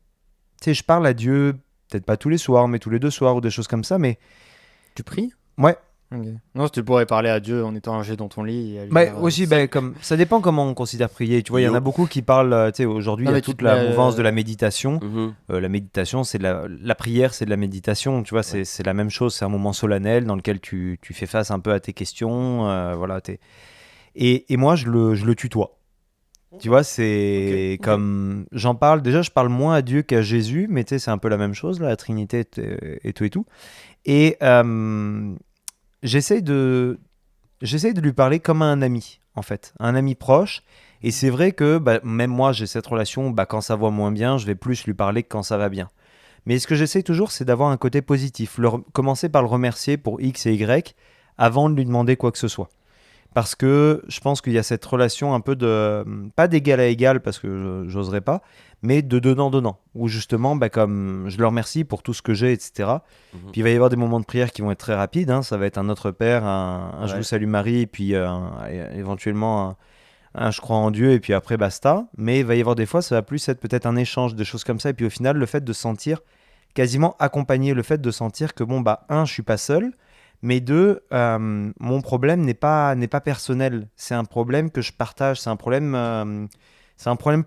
tu sais, je parle à Dieu, peut-être pas tous les soirs, mais tous les 2 soirs ou des choses comme ça, mais Tu pries? ouais. Ok. Non, tu pourrais parler à Dieu en étant allongé dans ton lit. Et à lui Bah, dire, aussi, bah, comme ça dépend comment on considère prier. Tu vois, il y en a Yo. beaucoup qui parlent. Tu sais, aujourd'hui, il Non, y a mais tu toute te la mets, mouvance de la méditation. Mhm. La méditation, c'est la prière, c'est de la méditation. Tu vois, c'est la même chose. C'est un moment solennel dans lequel tu fais face un peu à tes questions. Voilà, et moi, je le tutoie. Tu vois, c'est Ok. comme j'en parle. Déjà, je parle moins à Dieu qu'à Jésus, mais tu sais, c'est un peu la même chose, là, la Trinité et tout et tout. Et j'essaye de lui parler comme à un ami, en fait, un ami proche. Et c'est vrai que bah, même moi, j'ai cette relation, bah, quand ça va moins bien, je vais plus lui parler que quand ça va bien. Mais ce que j'essaie toujours, c'est d'avoir un côté positif. Commencer par le remercier pour X et Y avant de lui demander quoi que ce soit. Parce que je pense qu'il y a cette relation un peu pas d'égal à égal, parce que j'oserais pas, mais de donnant-donnant. Où justement, bah, comme je le remercie pour tout ce que j'ai, etc. Mhm. Puis il va y avoir des moments de prière qui vont être très rapides, hein. Ça va être un Notre Père, un Je Ouais. vous salue Marie, et puis éventuellement un Je crois en Dieu, et puis après basta. Mais il va y avoir des fois, ça va plus être peut-être un échange, des choses comme ça. Et puis au final, le fait de sentir quasiment accompagner, le fait de sentir que bon, bah, je suis pas seul, mais deux, mon problème n'est pas personnel. C'est un problème que je partage, c'est un problème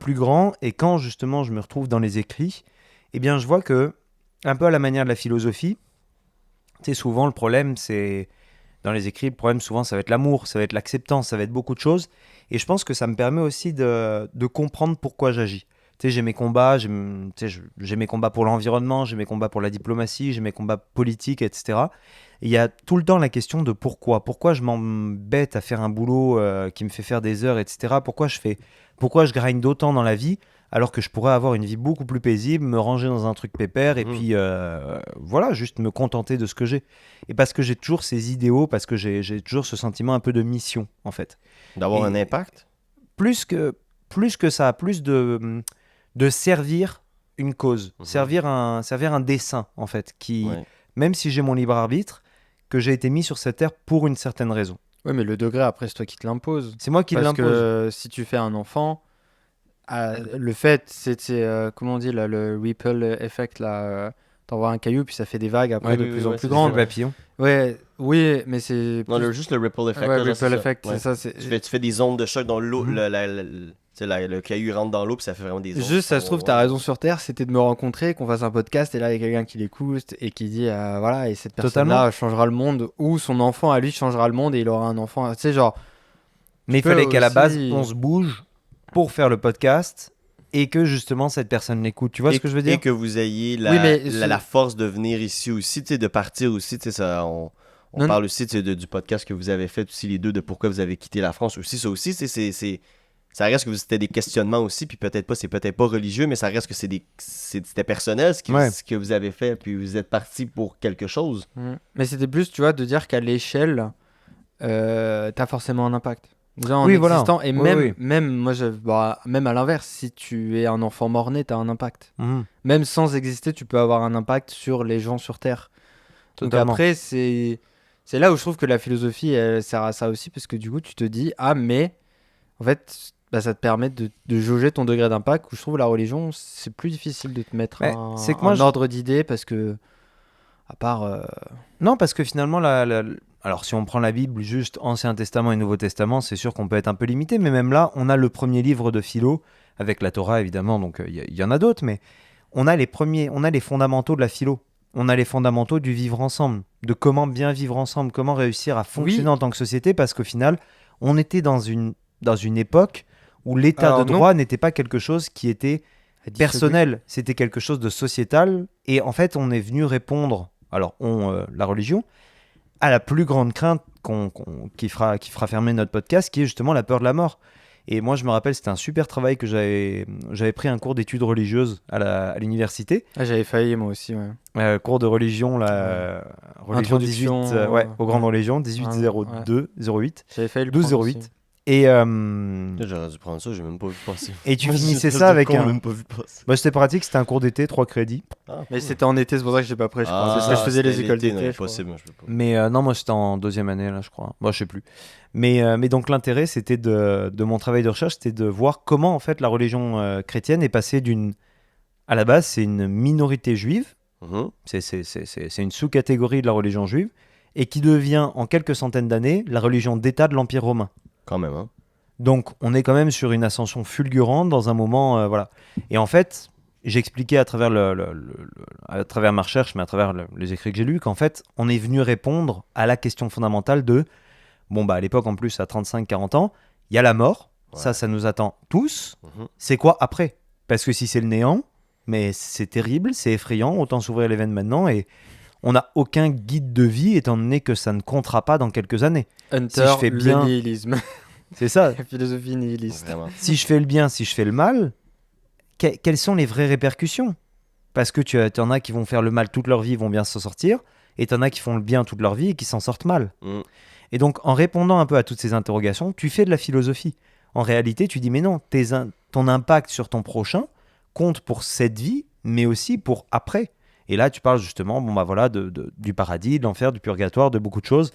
plus grand. Et quand justement je me retrouve dans les écrits, eh bien je vois que, un peu à la manière de la philosophie, tu sais, souvent le problème, c'est dans les écrits, le problème souvent ça va être l'amour, ça va être l'acceptance, ça va être beaucoup de choses. Et je pense que ça me permet aussi de comprendre pourquoi j'agis. Tu sais, j'ai mes combats, j'ai mes combats pour l'environnement, j'ai mes combats pour la diplomatie, j'ai mes combats politiques, etc. Et il y a tout le temps la question de pourquoi. Pourquoi je m'embête à faire un boulot qui me fait faire des heures, etc. Pourquoi je grind d'autant dans la vie alors que je pourrais avoir une vie beaucoup plus paisible, me ranger dans un truc pépère et Mhm. puis voilà, juste me contenter de ce que j'ai. Et parce que j'ai toujours ces idéaux, parce que j'ai toujours ce sentiment un peu de mission, en fait. D'avoir un Et impact? plus que ça, plus de servir une cause, Mhm. servir un dessein, en fait, Ouais. même si j'ai mon libre arbitre, que j'ai été mis sur cette terre pour une certaine raison. Ouais, mais le degré, après, c'est toi qui te l'imposes. C'est moi qui Parce l'impose. que si tu fais un enfant, le fait, comment on dit, là, le ripple effect, là, t'envoies un caillou, puis ça fait des vagues après Ouais, de oui, plus oui, en ouais, plus c'est grandes. Le papillon. Ouais, oui, mais c'est Non, plus... juste le ripple effect. Ouais, là, genre, c'est ripple ça. effect, Ouais. c'est ça. C'est... Tu fais des ondes de choc dans l'eau, Mhm. tu sais, le caillou rentre dans l'eau, puis ça fait vraiment des ondes. Juste, ça se trouve, Ouais. t'as raison sur Terre, c'était de me rencontrer, qu'on fasse un podcast, et là, il y a quelqu'un qui l'écoute et qui dit, voilà, et cette personne-là Totalement. changera le monde, ou son enfant à lui changera le monde, et il aura un enfant, tu sais, genre... Mais il peux fallait qu'à la base, aussi- on se bouge pour faire le podcast et que justement cette personne l'écoute. Tu vois ce que je veux dire? Et que vous ayez Oui, mais la force de venir ici aussi, tu sais, de partir aussi, tu sais, ça, on Non, parle aussi tu sais, du podcast que vous avez fait aussi les deux, de pourquoi vous avez quitté la France aussi, ça aussi, tu sais, ça reste que c'était des questionnements aussi, puis c'est peut-être pas religieux, mais ça reste que c'était personnel ce que vous avez fait, puis vous êtes parti pour quelque chose. Mais c'était plus, tu vois, de dire qu'à l'échelle, t'as forcément un impact. Déjà en Oui, voilà. existant, et Oui. même, moi, même à l'inverse, si tu es un enfant mort-né, t'as un impact. Mhm. Même sans exister, tu peux avoir un impact sur les gens sur Terre. Donc Totalement. après, c'est là où je trouve que la philosophie, elle sert à ça aussi, parce que du coup, tu te dis, ah, mais en fait, bah, ça te permet de jauger ton degré d'impact, où je trouve la religion, c'est plus difficile de te mettre Mais c'est que moi, un ordre d'idées, parce que, à part... Non, parce que finalement, alors si on prend la Bible, juste Ancien Testament et Nouveau Testament, c'est sûr qu'on peut être un peu limité, mais même là, on a le premier livre de philo, avec la Torah évidemment, donc il y en a d'autres, mais on a les fondamentaux de la philo. On a les fondamentaux du vivre ensemble, de comment bien vivre ensemble, comment réussir à fonctionner en tant que société, parce qu'au final, on était dans une époque où l'état Alors, de non. droit n'était pas quelque chose qui était personnel, c'était quelque chose de sociétal, et en fait, on est venu répondre, alors la religion, à la plus grande crainte qui fera fermer notre podcast, qui est justement la peur de la mort. Et moi, je me rappelle, c'était un super travail que j'avais pris un cours d'études religieuses à l'université. Ah, j'avais failli, moi aussi, ouais. Cours de religion, religion 18, Introduction, aux grandes religions, ouais. 08, J'avais failli le 12 prendre 08. aussi. Et, J'aurais dû prendre ça, j'ai même pas vu passer. et tu Moi, finissais j'ai ça avec même pas vu passer. Bah, c'était pratique, c'était un cours d'été, 3 crédits. Ah, Mais cool. c'était en été, c'est pour ça que j'ai pas pris, je crois. Parce que je faisais les écoles d'été. Non, je crois. impossible, je peux pas. Mais non, moi c'était en deuxième année, là, je crois. Moi, je sais plus. Mais donc l'intérêt, c'était de mon travail de recherche, c'était de voir comment, en fait, la religion chrétienne est passée d'une... À la base, c'est une minorité juive, Mhm. c'est une sous-catégorie de la religion juive, et qui devient, en quelques centaines d'années, la religion d'État de l'Empire romain. Quand même, hein. Donc, on est quand même sur une ascension fulgurante dans un moment, voilà. Et en fait, j'expliquais à travers à travers ma recherche, mais à travers les écrits que j'ai lus, qu'en fait, on est venu répondre à la question fondamentale de, bon bah à l'époque en plus à 35-40 ans, il y a la mort, Ouais. ça nous attend tous. Mhm. C'est quoi après? Parce que si c'est le néant, mais c'est terrible, c'est effrayant, autant s'ouvrir les veines maintenant et on n'a aucun guide de vie étant donné que ça ne comptera pas dans quelques années. Hunter, je fais bien- le nihilisme. C'est ça. La philosophie nihiliste. Vraiment. Si je fais le bien, si je fais le mal, quelles sont les vraies répercussions? Parce que tu en as qui vont faire le mal toute leur vie, vont bien s'en sortir, et tu en as qui font le bien toute leur vie et qui s'en sortent mal. Mm. Et donc, en répondant un peu à toutes ces interrogations, tu fais de la philosophie. En réalité, tu dis, mais non, ton impact sur ton prochain compte pour cette vie, mais aussi pour après. Et là, tu parles justement, bon bah voilà, du paradis, de l'enfer, du purgatoire, de beaucoup de choses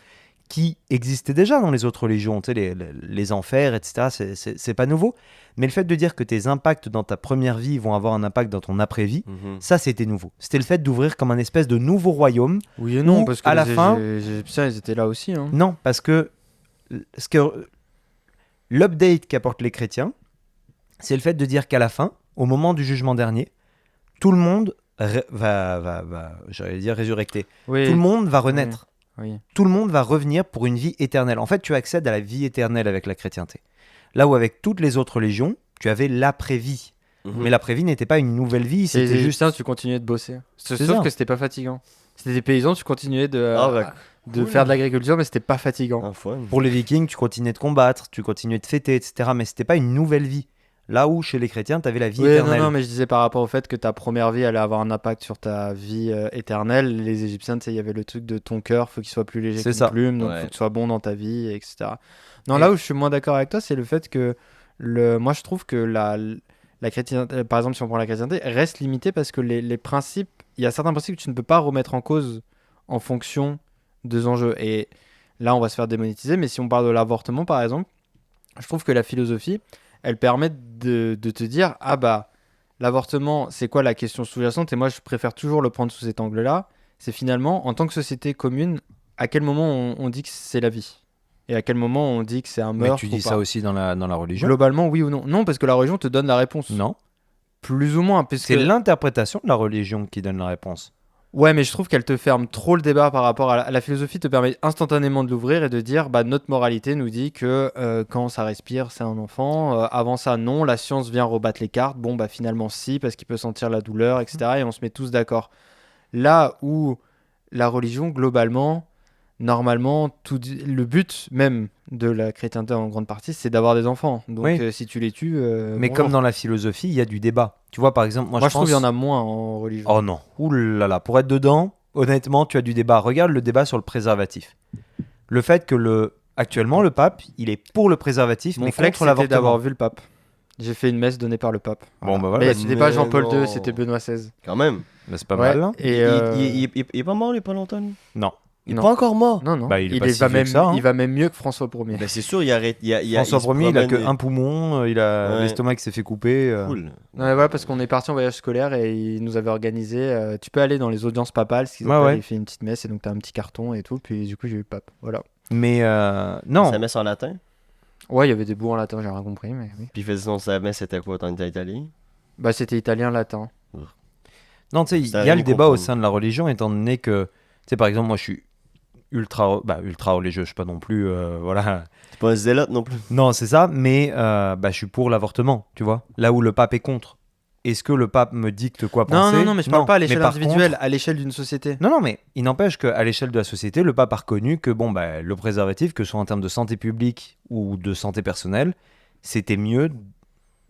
qui existaient déjà dans les autres religions, tu sais, les enfers, etc. C'est pas nouveau. Mais le fait de dire que tes impacts dans ta première vie vont avoir un impact dans ton après-vie, Mhm. ça c'était nouveau. C'était le fait d'ouvrir comme un espèce de nouveau royaume. Oui et non, Ou, parce que à la les fin- Égyptiens, ils étaient là aussi. Hein. Non, parce que l'update qu'apportent les chrétiens, c'est le fait de dire qu'à la fin, au moment du jugement dernier, tout le monde va j'allais dire résurrecter. Oui. Tout le monde va renaître. Oui. Tout le monde va revenir pour une vie éternelle. En fait, tu accèdes à la vie éternelle avec la chrétienté. Là où avec toutes les autres religions, tu avais l'après-vie. Mhm. Mais l'après-vie n'était pas une nouvelle vie, Les c'était juste... Égyptiens, tu continuais de bosser. C'est Sauf ça. que c'était pas fatigant. C'était des paysans, tu continuais de, Ah, bah, de cool. faire de l'agriculture, mais c'était pas fatigant. Ah, fun. Pour les vikings, tu continuais de combattre, tu continuais de fêter, etc. Mais c'était pas une nouvelle vie. Là où, chez les chrétiens, tu avais la vie Oui, éternelle. non, mais je disais par rapport au fait que ta première vie allait avoir un impact sur ta vie éternelle. Les Égyptiens, tu sais, il y avait le truc de ton cœur, faut qu'il soit plus léger C'est qu'une ça. plume, donc Ouais. faut que tu sois bon dans ta vie, etc. Non, Et- là où je suis moins d'accord avec toi, c'est le fait que moi je trouve que la chrétienté, par exemple, si on prend la chrétienté, reste limitée parce que les principes, il y a certains principes que tu ne peux pas remettre en cause en fonction des enjeux. Et là, on va se faire démonétiser, mais si on parle de l'avortement, par exemple, je trouve que la philosophie, elle permet de te dire, ah bah, l'avortement, c'est quoi la question sous-jacente? Et moi, je préfère toujours le prendre sous cet angle-là. C'est finalement, en tant que société commune, à quel moment on dit que c'est la vie? Et à quel moment on dit que c'est un Mais meurtre tu ou dis pas? ça aussi dans la religion? Globalement, oui ou non? Non, parce que la religion te donne la réponse. Non. Plus ou moins, puisque... C'est l'interprétation de la religion qui donne la réponse. Ouais, mais je trouve qu'elle te ferme trop le débat par rapport à la philosophie, te permet instantanément de l'ouvrir et de dire bah, notre moralité nous dit que quand ça respire, c'est un enfant. Avant ça, non. La science vient rebattre les cartes. Bon, bah finalement, si, parce qu'il peut sentir la douleur, etc. Et on se met tous d'accord. Là où la religion, globalement, normalement, le but même de la chrétienté en grande partie, c'est d'avoir des enfants. Donc Oui. si tu les tues, Mais bonjour. comme dans la philosophie, il y a du débat. Tu vois, par exemple, moi, Moi, je je trouve pense... qu'il y en a moins en religion. Oh non, ouh là là, pour être dedans, honnêtement, tu as du débat. Regarde le débat sur le préservatif. Le fait que actuellement, le pape, il est pour le préservatif, Mon mais flex, contre c'était d'avoir l'avortement. vu le pape. J'ai fait une messe donnée par le pape. Bon, bah voilà, Mais bah, c'était pas Jean-Paul II, non. c'était Benoît XVI. Quand même. Bah, c'est pas Ouais, mal, hein. Et Il est pas mort, il est pas longtemps, lui? Non. Il est Non. pas encore mort? Non, non. Bah, il est pas si va vieux même, que ça, hein. il va même mieux que François Ier. Ben, c'est sûr, il arrête. François se Ier, il a que promène, un poumon, il a Ouais. l'estomac qui s'est fait couper. Cool. Non, mais voilà, parce qu'on est parti en voyage scolaire et il nous avait organisé. Tu peux aller dans les audiences papales, ce qu'ils Ouais, appellent, ouais. il fait une petite messe et donc t'as un petit carton et tout. Puis du coup, j'ai eu le pape. Voilà. Mais non, Sa messe en latin. Ouais, il y avait des bouts en latin, j'ai rien compris, mais oui. Puis il faisait son sa messe, c'était quoi? T'en étais italien? Bah, c'était italien, latin. non, tu sais, il Ça y a rien le débat au comprendre. sein de la religion, étant donné que, tu sais, par exemple, moi, je suis ultra religieux, je suis pas non plus, voilà. C'est pas un zélote non plus. Non, c'est ça, mais je suis pour l'avortement, tu vois. Là où le pape est contre. Est-ce que le pape me dicte quoi Non, penser? non, mais je parle pas à l'échelle par individuelle, contre- à l'échelle d'une société. Non, mais il n'empêche qu'à l'échelle de la société, le pape a reconnu que bon, le préservatif, que ce soit en termes de santé publique ou de santé personnelle, c'était mieux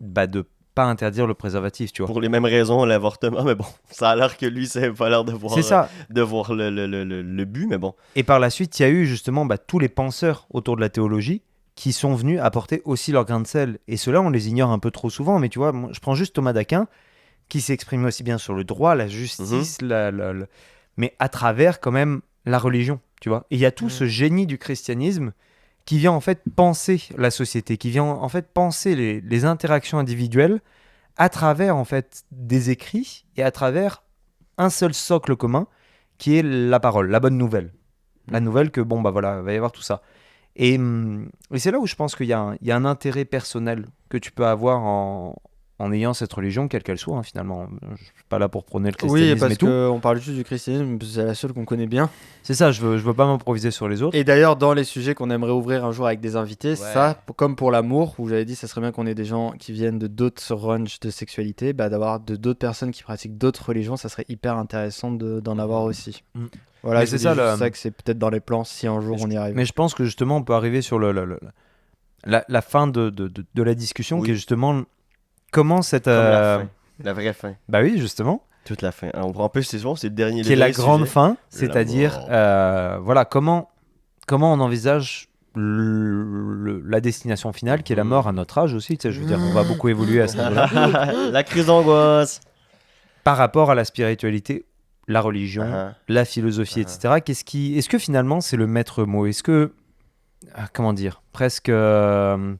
de pas interdire le préservatif, tu vois. Pour les mêmes raisons, l'avortement, mais bon, ça a l'air que lui, ça n'a pas l'air de voir, C'est ça. de voir le but, mais bon. Et par la suite, il y a eu justement tous les penseurs autour de la théologie qui sont venus apporter aussi leur grain de sel. Et ceux-là, on les ignore un peu trop souvent, mais tu vois, moi, je prends juste Thomas d'Aquin, qui s'exprime aussi bien sur le droit, la justice, mais à travers quand même la religion, tu vois. Et il y a tout ce génie du christianisme qui vient en fait penser la société, qui vient en fait penser les interactions individuelles à travers en fait des écrits et à travers un seul socle commun qui est la parole, la bonne nouvelle. La nouvelle que, bon, voilà, va y avoir tout ça. Et c'est là où je pense qu'il y a un intérêt personnel que tu peux avoir en ayant cette religion, quelle qu'elle soit, hein, finalement. Je suis pas là pour prôner le christianisme Oui, parce et tout. qu'on parle juste du christianisme, c'est la seule qu'on connaît bien. C'est ça, je veux pas m'improviser sur les autres. Et d'ailleurs, dans les sujets qu'on aimerait ouvrir un jour avec des invités, Ouais. ça, comme pour l'amour, où j'avais dit ça serait bien qu'on ait des gens qui viennent de d'autres ranges de sexualité, d'avoir d'autres personnes qui pratiquent d'autres religions, ça serait hyper intéressant d'en avoir aussi. Mm. Voilà, Mais je c'est vous ça, dis juste ça que c'est peut-être dans les plans si un jour on y arrive. Mais je pense que justement, on peut arriver sur la fin de la discussion, Oui. qui est justement comment cette... Comme la fin. La vraie fin. Bah oui, justement. Toute la fin. En plus, c'est souvent, c'est le dernier. Qui est la dernier grande sujet. fin, c'est-à-dire, mort. voilà, comment on envisage la destination finale, qui est la mort à notre âge aussi. Tu sais, je veux dire, on va beaucoup évoluer à ce niveau-là. La crise d'angoisse. Par rapport à la spiritualité, la religion, Uh-huh. la philosophie, etc. Est-ce que finalement c'est le maître mot? Est-ce que, comment dire, presque de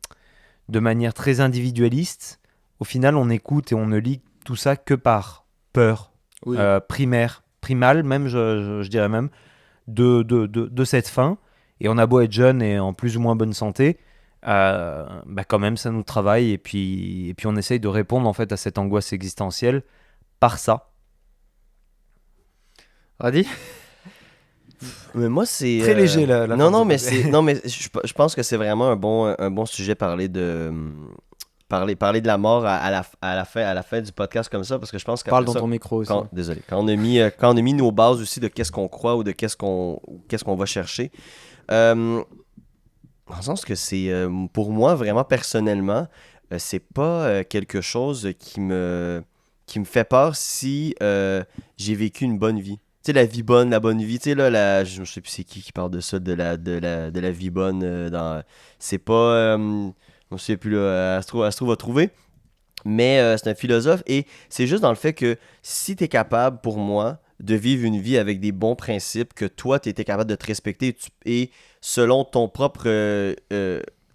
manière très individualiste, au final on écoute et on ne lit tout ça que par peur Oui. primale même, je dirais même, de cette fin. Et on a beau être jeune et en plus ou moins bonne santé, quand même ça nous travaille et puis on essaye de répondre en fait à cette angoisse existentielle par ça. Radi? Mais moi, c'est. Très léger, la Non, fin non, de mais ce c'est. Non, mais je pense que c'est vraiment un bon sujet parler de. Parler de la mort à la fin du podcast comme ça, parce que je pense Parle qu'après dans ça, ton micro aussi. désolé. Quand on a mis nos bases aussi de qu'est-ce qu'on croit ou de qu'est-ce qu'on va chercher. Dans le sens que c'est, pour moi, vraiment personnellement, c'est pas quelque chose qui me fait peur si j'ai vécu une bonne vie. Tu sais, la vie bonne, la bonne vie, tu sais, là, je sais plus c'est qui parle de ça, de la vie bonne. C'est pas... je ne sais plus, là, Astro va trouver. Mais c'est un philosophe et c'est juste dans le fait que si tu es capable, pour moi, de vivre une vie avec des bons principes, que toi, tu étais capable de te respecter et selon ton propre,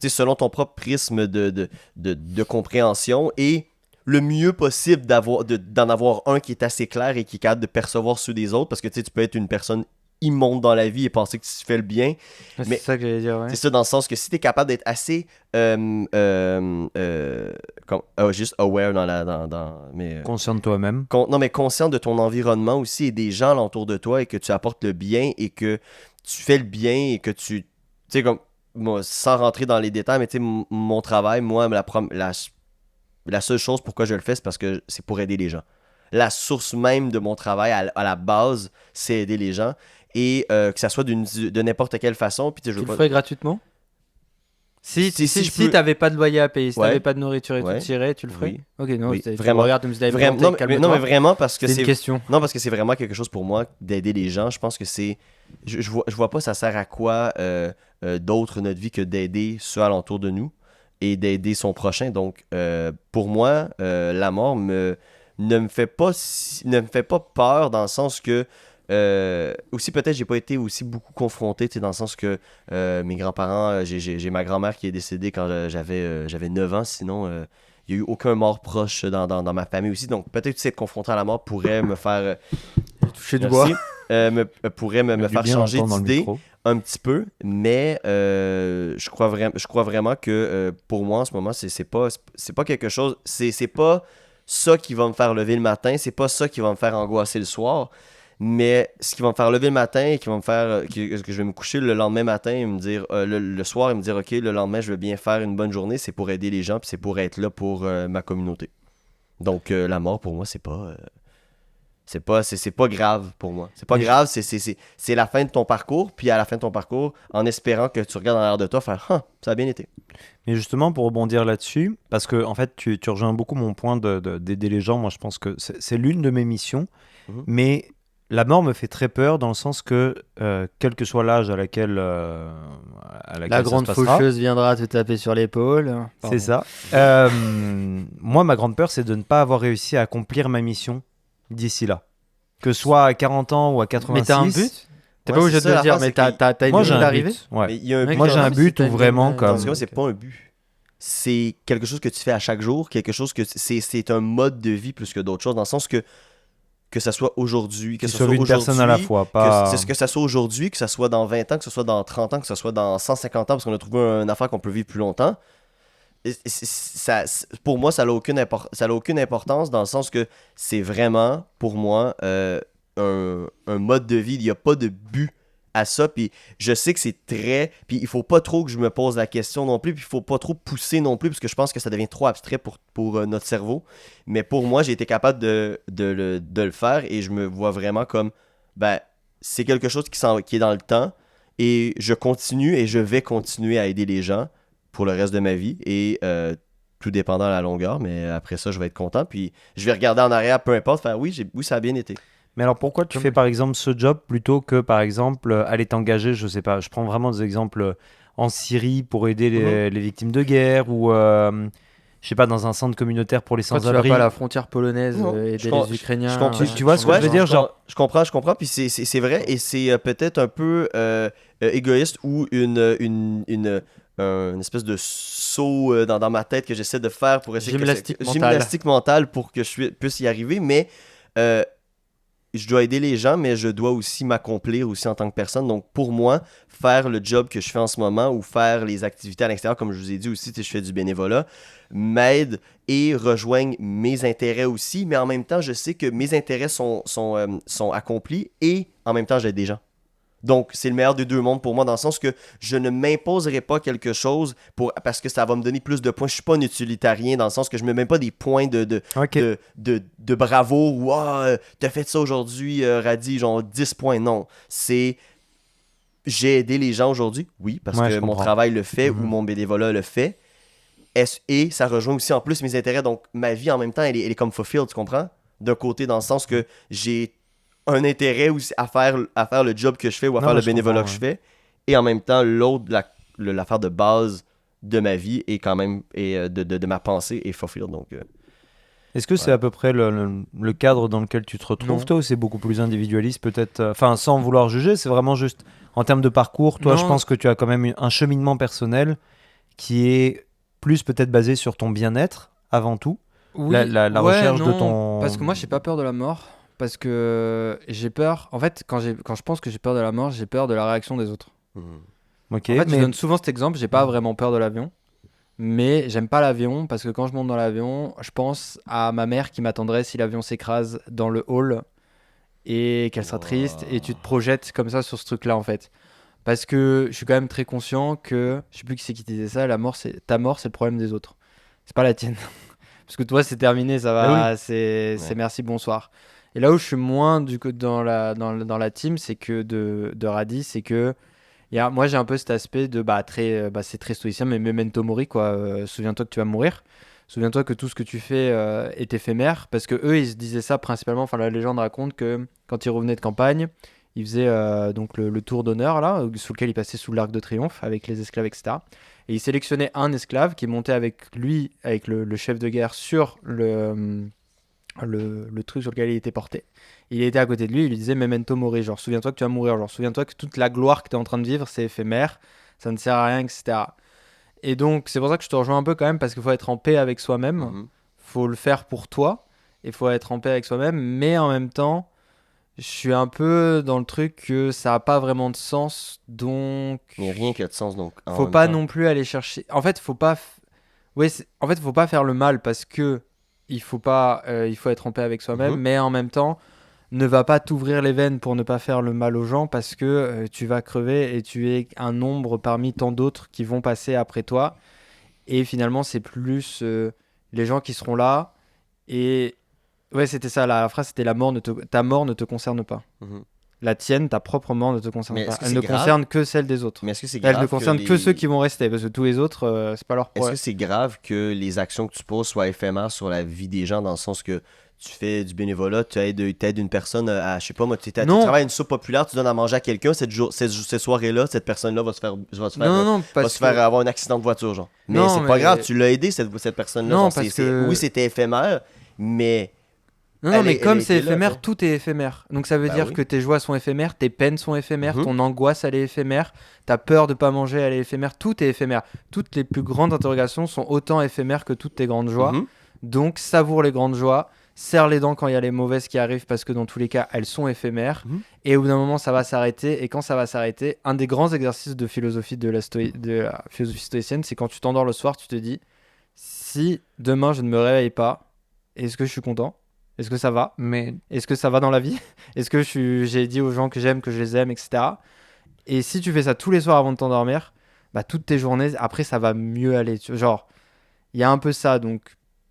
selon ton propre prisme de compréhension et le mieux possible d'en avoir un qui est assez clair et qui est capable de percevoir ceux des autres parce que tu peux être une personne immonde dans la vie et penser que tu fais le bien. C'est Mais- ça que j'allais dire, ouais. C'est ça, dans le sens que si tu es capable d'être assez juste aware mais Conscient de toi-même. non, mais conscient de ton environnement aussi et des gens alentour de toi et que tu apportes le bien et que tu fais le bien et que tu sais, comme, moi, sans rentrer dans les détails, mais tu sais, mon travail, moi, la seule chose pourquoi je le fais, c'est parce que c'est pour aider les gens. La source même de mon travail, à la base, c'est aider les gens. Et que ça soit de n'importe quelle façon. Puis, tu sais, je Tu veux le pas... ferais gratuitement? Si Si je peux- t'avais pas de loyer à payer, si Ouais. t'avais pas de nourriture et Ouais. tout tiré, tu le ferais? Oui. Ok, non, Oui, tu vraiment. regardes, tu me dis, Vraiment, non, non, mais vraiment parce que c'est c'est... une question. Non, parce que c'est vraiment quelque chose pour moi d'aider les gens. Je pense que c'est... Je vois pas ça sert à quoi d'autre notre vie que d'aider ceux alentour de nous et d'aider son prochain. Donc, pour moi, la mort ne me fait pas peur dans le sens que... aussi, peut-être, j'ai pas été aussi beaucoup confronté, tu sais, dans le sens que mes grands-parents, j'ai ma grand-mère qui est décédée quand j'avais 9 ans, sinon... il n'y a eu aucun mort proche dans ma famille aussi. Donc, peut-être que être confronté à la mort pourrait me faire... Toucher du Merci. bois. Pourrait me Du faire bien changer longtemps dans le d'idée micro. un petit peu, mais je crois vraiment que pour moi en ce moment, c'est pas quelque chose, c'est pas ça qui va me faire lever le matin, c'est pas ça qui va me faire angoisser le soir, mais ce qui va me faire lever le matin et qui va me faire que je vais me coucher le lendemain matin et me dire le soir et me dire ok, le lendemain je vais bien faire une bonne journée, c'est pour aider les gens puis c'est pour être là pour ma communauté. Donc la mort pour moi c'est pas grave pour moi. C'est pas Mais grave, c'est la fin de ton parcours, puis à la fin de ton parcours, en espérant que tu regardes en arrière de toi, faire ça a bien été. Mais justement, pour rebondir là-dessus, parce que en fait, tu rejoins beaucoup mon point d'aider les gens. Moi, je pense que c'est l'une de mes missions. Mhm. Mais la mort me fait très peur dans le sens que, quel que soit l'âge à laquelle La ça grande se passera, faucheuse viendra te taper sur l'épaule. c'est ça. Moi, ma grande peur, c'est de ne pas avoir réussi à accomplir ma mission d'ici là. Que ce soit à 40 ans ou à 86. Mais t'as un but? T'es Ouais, pas obligé c'est de ça, le dire, l'affaire, mais c'est que- t'as une Moi, ligne j'ai un d'arrivée? but. Ouais. Mais il y a un Mec, but Moi, j'ai quand un même, si but t'as où une vraiment ligne, comme... dans ce cas, c'est pas un but. C'est quelque chose que tu fais à chaque jour, quelque chose que c'est un mode de vie plus que d'autres choses, dans le sens que ça soit aujourd'hui, que Tu ça sauves soit une personne à la aujourd'hui, fois, pas... c'est ce que ça soit aujourd'hui, que ça soit dans 20 ans, que ce soit dans 30 ans, que ce soit dans 150 ans, parce qu'on a trouvé une affaire qu'on peut vivre plus longtemps. Pour moi, ça n'a aucune importance dans le sens que c'est vraiment, pour moi, un mode de vie. Il n'y a pas de but à ça. Puis je sais que c'est très... Puis il faut pas trop que je me pose la question non plus. Puis il faut pas trop pousser non plus, parce que je pense que ça devient trop abstrait pour notre cerveau. Mais pour moi, j'ai été capable de le faire et je me vois vraiment comme... Ben, c'est quelque chose qui est dans le temps et je continue et je vais continuer à aider les gens pour le reste de ma vie et tout dépendant de la longueur, mais après ça, je vais être content. Puis je vais regarder en arrière, peu importe, faire oui, ça a bien été. Mais alors pourquoi tu fais par exemple ce job plutôt que par exemple aller t'engager, je sais pas, je prends vraiment des exemples en Syrie pour aider les victimes de guerre ou je sais pas dans un centre communautaire pour les Pourquoi tu vas sans-abri. pas à la frontière polonaise Non, aider je comprends- les Ukrainiens? Tu vois ce que je veux dire, genre- Je comprends, puis c'est vrai, et c'est peut-être un peu égoïste ou une espèce de saut dans ma tête que j'essaie de faire pour essayer gymnastique mentale pour que puisse y arriver, mais je dois aider les gens, mais je dois aussi m'accomplir aussi en tant que personne. Donc, pour moi, faire le job que je fais en ce moment ou faire les activités à l'extérieur, comme je vous ai dit aussi, je fais du bénévolat, m'aide et rejoignent mes intérêts aussi. Mais en même temps, je sais que mes intérêts sont accomplis et en même temps, j'aide des gens. Donc, c'est le meilleur des deux mondes pour moi, dans le sens que je ne m'imposerai pas quelque chose parce que ça va me donner plus de points. Je suis pas un utilitarien, dans le sens que je me mets pas des points de bravoure ou t'as fait ça aujourd'hui, Radi, genre 10 points. Non, c'est j'ai aidé les gens aujourd'hui, oui, parce Ouais, que je mon comprends. travail le fait ou Mhm. mon bénévolat le fait. Et ça rejoint aussi en plus mes intérêts. Donc, ma vie en même temps, elle est comme fulfilled, tu comprends? D'un côté, dans le sens que j'ai un intérêt aussi à faire le job que je fais ou à Non, faire le je bénévolat comprends, que je fais. Et en même temps, l'autre, l'affaire de base de ma vie est quand même, et de ma pensée est fulfilled. Donc, Est-ce que c'est à peu près le cadre dans lequel tu te retrouves, Non. toi, ou c'est beaucoup plus individualiste, peut-être enfin, sans vouloir juger, c'est vraiment juste en termes de parcours. Toi, je Non. pense que tu as quand même un cheminement personnel qui est plus peut-être basé sur ton bien-être avant tout. Oui, La ouais, recherche de non, ton... Parce que moi, j'ai pas peur de la mort. parce que j'ai peur. En fait, quand je pense que j'ai peur de la mort, j'ai peur de la réaction des autres. Ok, En fait, je mais donne souvent cet exemple. J'ai pas vraiment peur de l'avion, mais j'aime pas l'avion parce que quand je monte dans l'avion, je pense à ma mère qui m'attendrait si l'avion s'écrase dans le hall et qu'elle sera triste. Et tu te projettes comme ça sur ce truc-là, en fait. Parce que je suis quand même très conscient que, je sais plus qui c'est qui disait ça, ta mort, c'est le problème des autres. C'est pas la tienne. Parce que toi, c'est terminé, ça va, c'est merci, bonsoir. Et là où je suis moins du coup dans la team, c'est que de Radi, c'est que moi j'ai un peu cet aspect de c'est très stoïcien, mais memento mori quoi. Souviens-toi que tu vas mourir. Souviens-toi que tout ce que tu fais est éphémère, parce que eux ils se disaient ça principalement. Enfin la légende raconte que quand ils revenaient de campagne, ils faisaient donc le tour d'honneur là, sous lequel ils passaient sous l'arc de triomphe avec les esclaves etc. Et ils sélectionnaient un esclave qui montait avec lui, avec le chef de guerre sur le truc sur lequel il était porté. Il était à côté de lui, il lui disait Memento mori, genre souviens-toi que tu vas mourir, genre souviens-toi que toute la gloire que tu es en train de vivre c'est éphémère, ça ne sert à rien, etc. Et donc c'est pour ça que je te rejoins un peu quand même, parce qu'il faut être en paix avec soi-même, faut le faire pour toi, il faut être en paix avec soi-même, mais en même temps, je suis un peu dans le truc que ça n'a pas vraiment de sens, donc Il n'y a rien qui a de sens, donc. faut pas non plus aller chercher. En fait, faut pas. En fait, faut pas faire le mal parce que il faut pas. Il faut être en paix avec soi-même, mais en même temps, ne va pas t'ouvrir les veines pour ne pas faire le mal aux gens parce que tu vas crever et tu es un nombre parmi tant d'autres qui vont passer après toi. Et finalement, c'est plus les gens qui seront là. Et ouais, c'était ça. La phrase, c'était ta mort ne te concerne pas. La tienne, ta propre mort ne te concerne Mais pas. est-ce que Elle c'est ne grave? concerne que celle des autres. Mais est-ce que c'est grave Elle ne concerne que ceux qui vont rester, parce que tous les autres, c'est pas leur Est-ce problème. que c'est grave que les actions que tu poses soient éphémères sur la vie des gens, dans le sens que tu fais du bénévolat, tu aides une personne à, je sais pas moi, tu travailles à une soupe populaire, tu donnes à manger à quelqu'un, cette soirée-là, cette personne-là va se faire, va se faire avoir un accident de voiture, genre. Mais Non, c'est pas mais- grave, tu l'as aidé, cette personne-là. Non, genre, parce que- Oui, c'était éphémère, mais Non, mais comme c'est était là, éphémère, genre. tout est éphémère. Donc ça veut Bah dire oui. que tes joies sont éphémères, tes peines sont éphémères, Mhm. ton angoisse, elle est éphémère, ta peur de pas manger, elle est éphémère, tout est éphémère. Toutes les plus grandes interrogations sont autant éphémères que toutes tes grandes joies. Mhm. Donc savoure les grandes joies, serre les dents quand il y a les mauvaises qui arrivent, parce que dans tous les cas, elles sont éphémères. Mhm. Et au bout d'un moment, ça va s'arrêter. Et quand ça va s'arrêter, un des grands exercices de philosophie de la philosophie stoïcienne, c'est quand tu t'endors le soir, tu te dis, si demain je ne me réveille pas, est-ce que je suis content? Est-ce que ça va? mais Est-ce que ça va dans la vie? Est-ce que j'ai dit aux gens que j'aime, que je les aime, etc. Et si tu fais ça tous les soirs avant de t'endormir, bah toutes tes journées, après, ça va mieux aller. Genre, il y a un peu ça, donc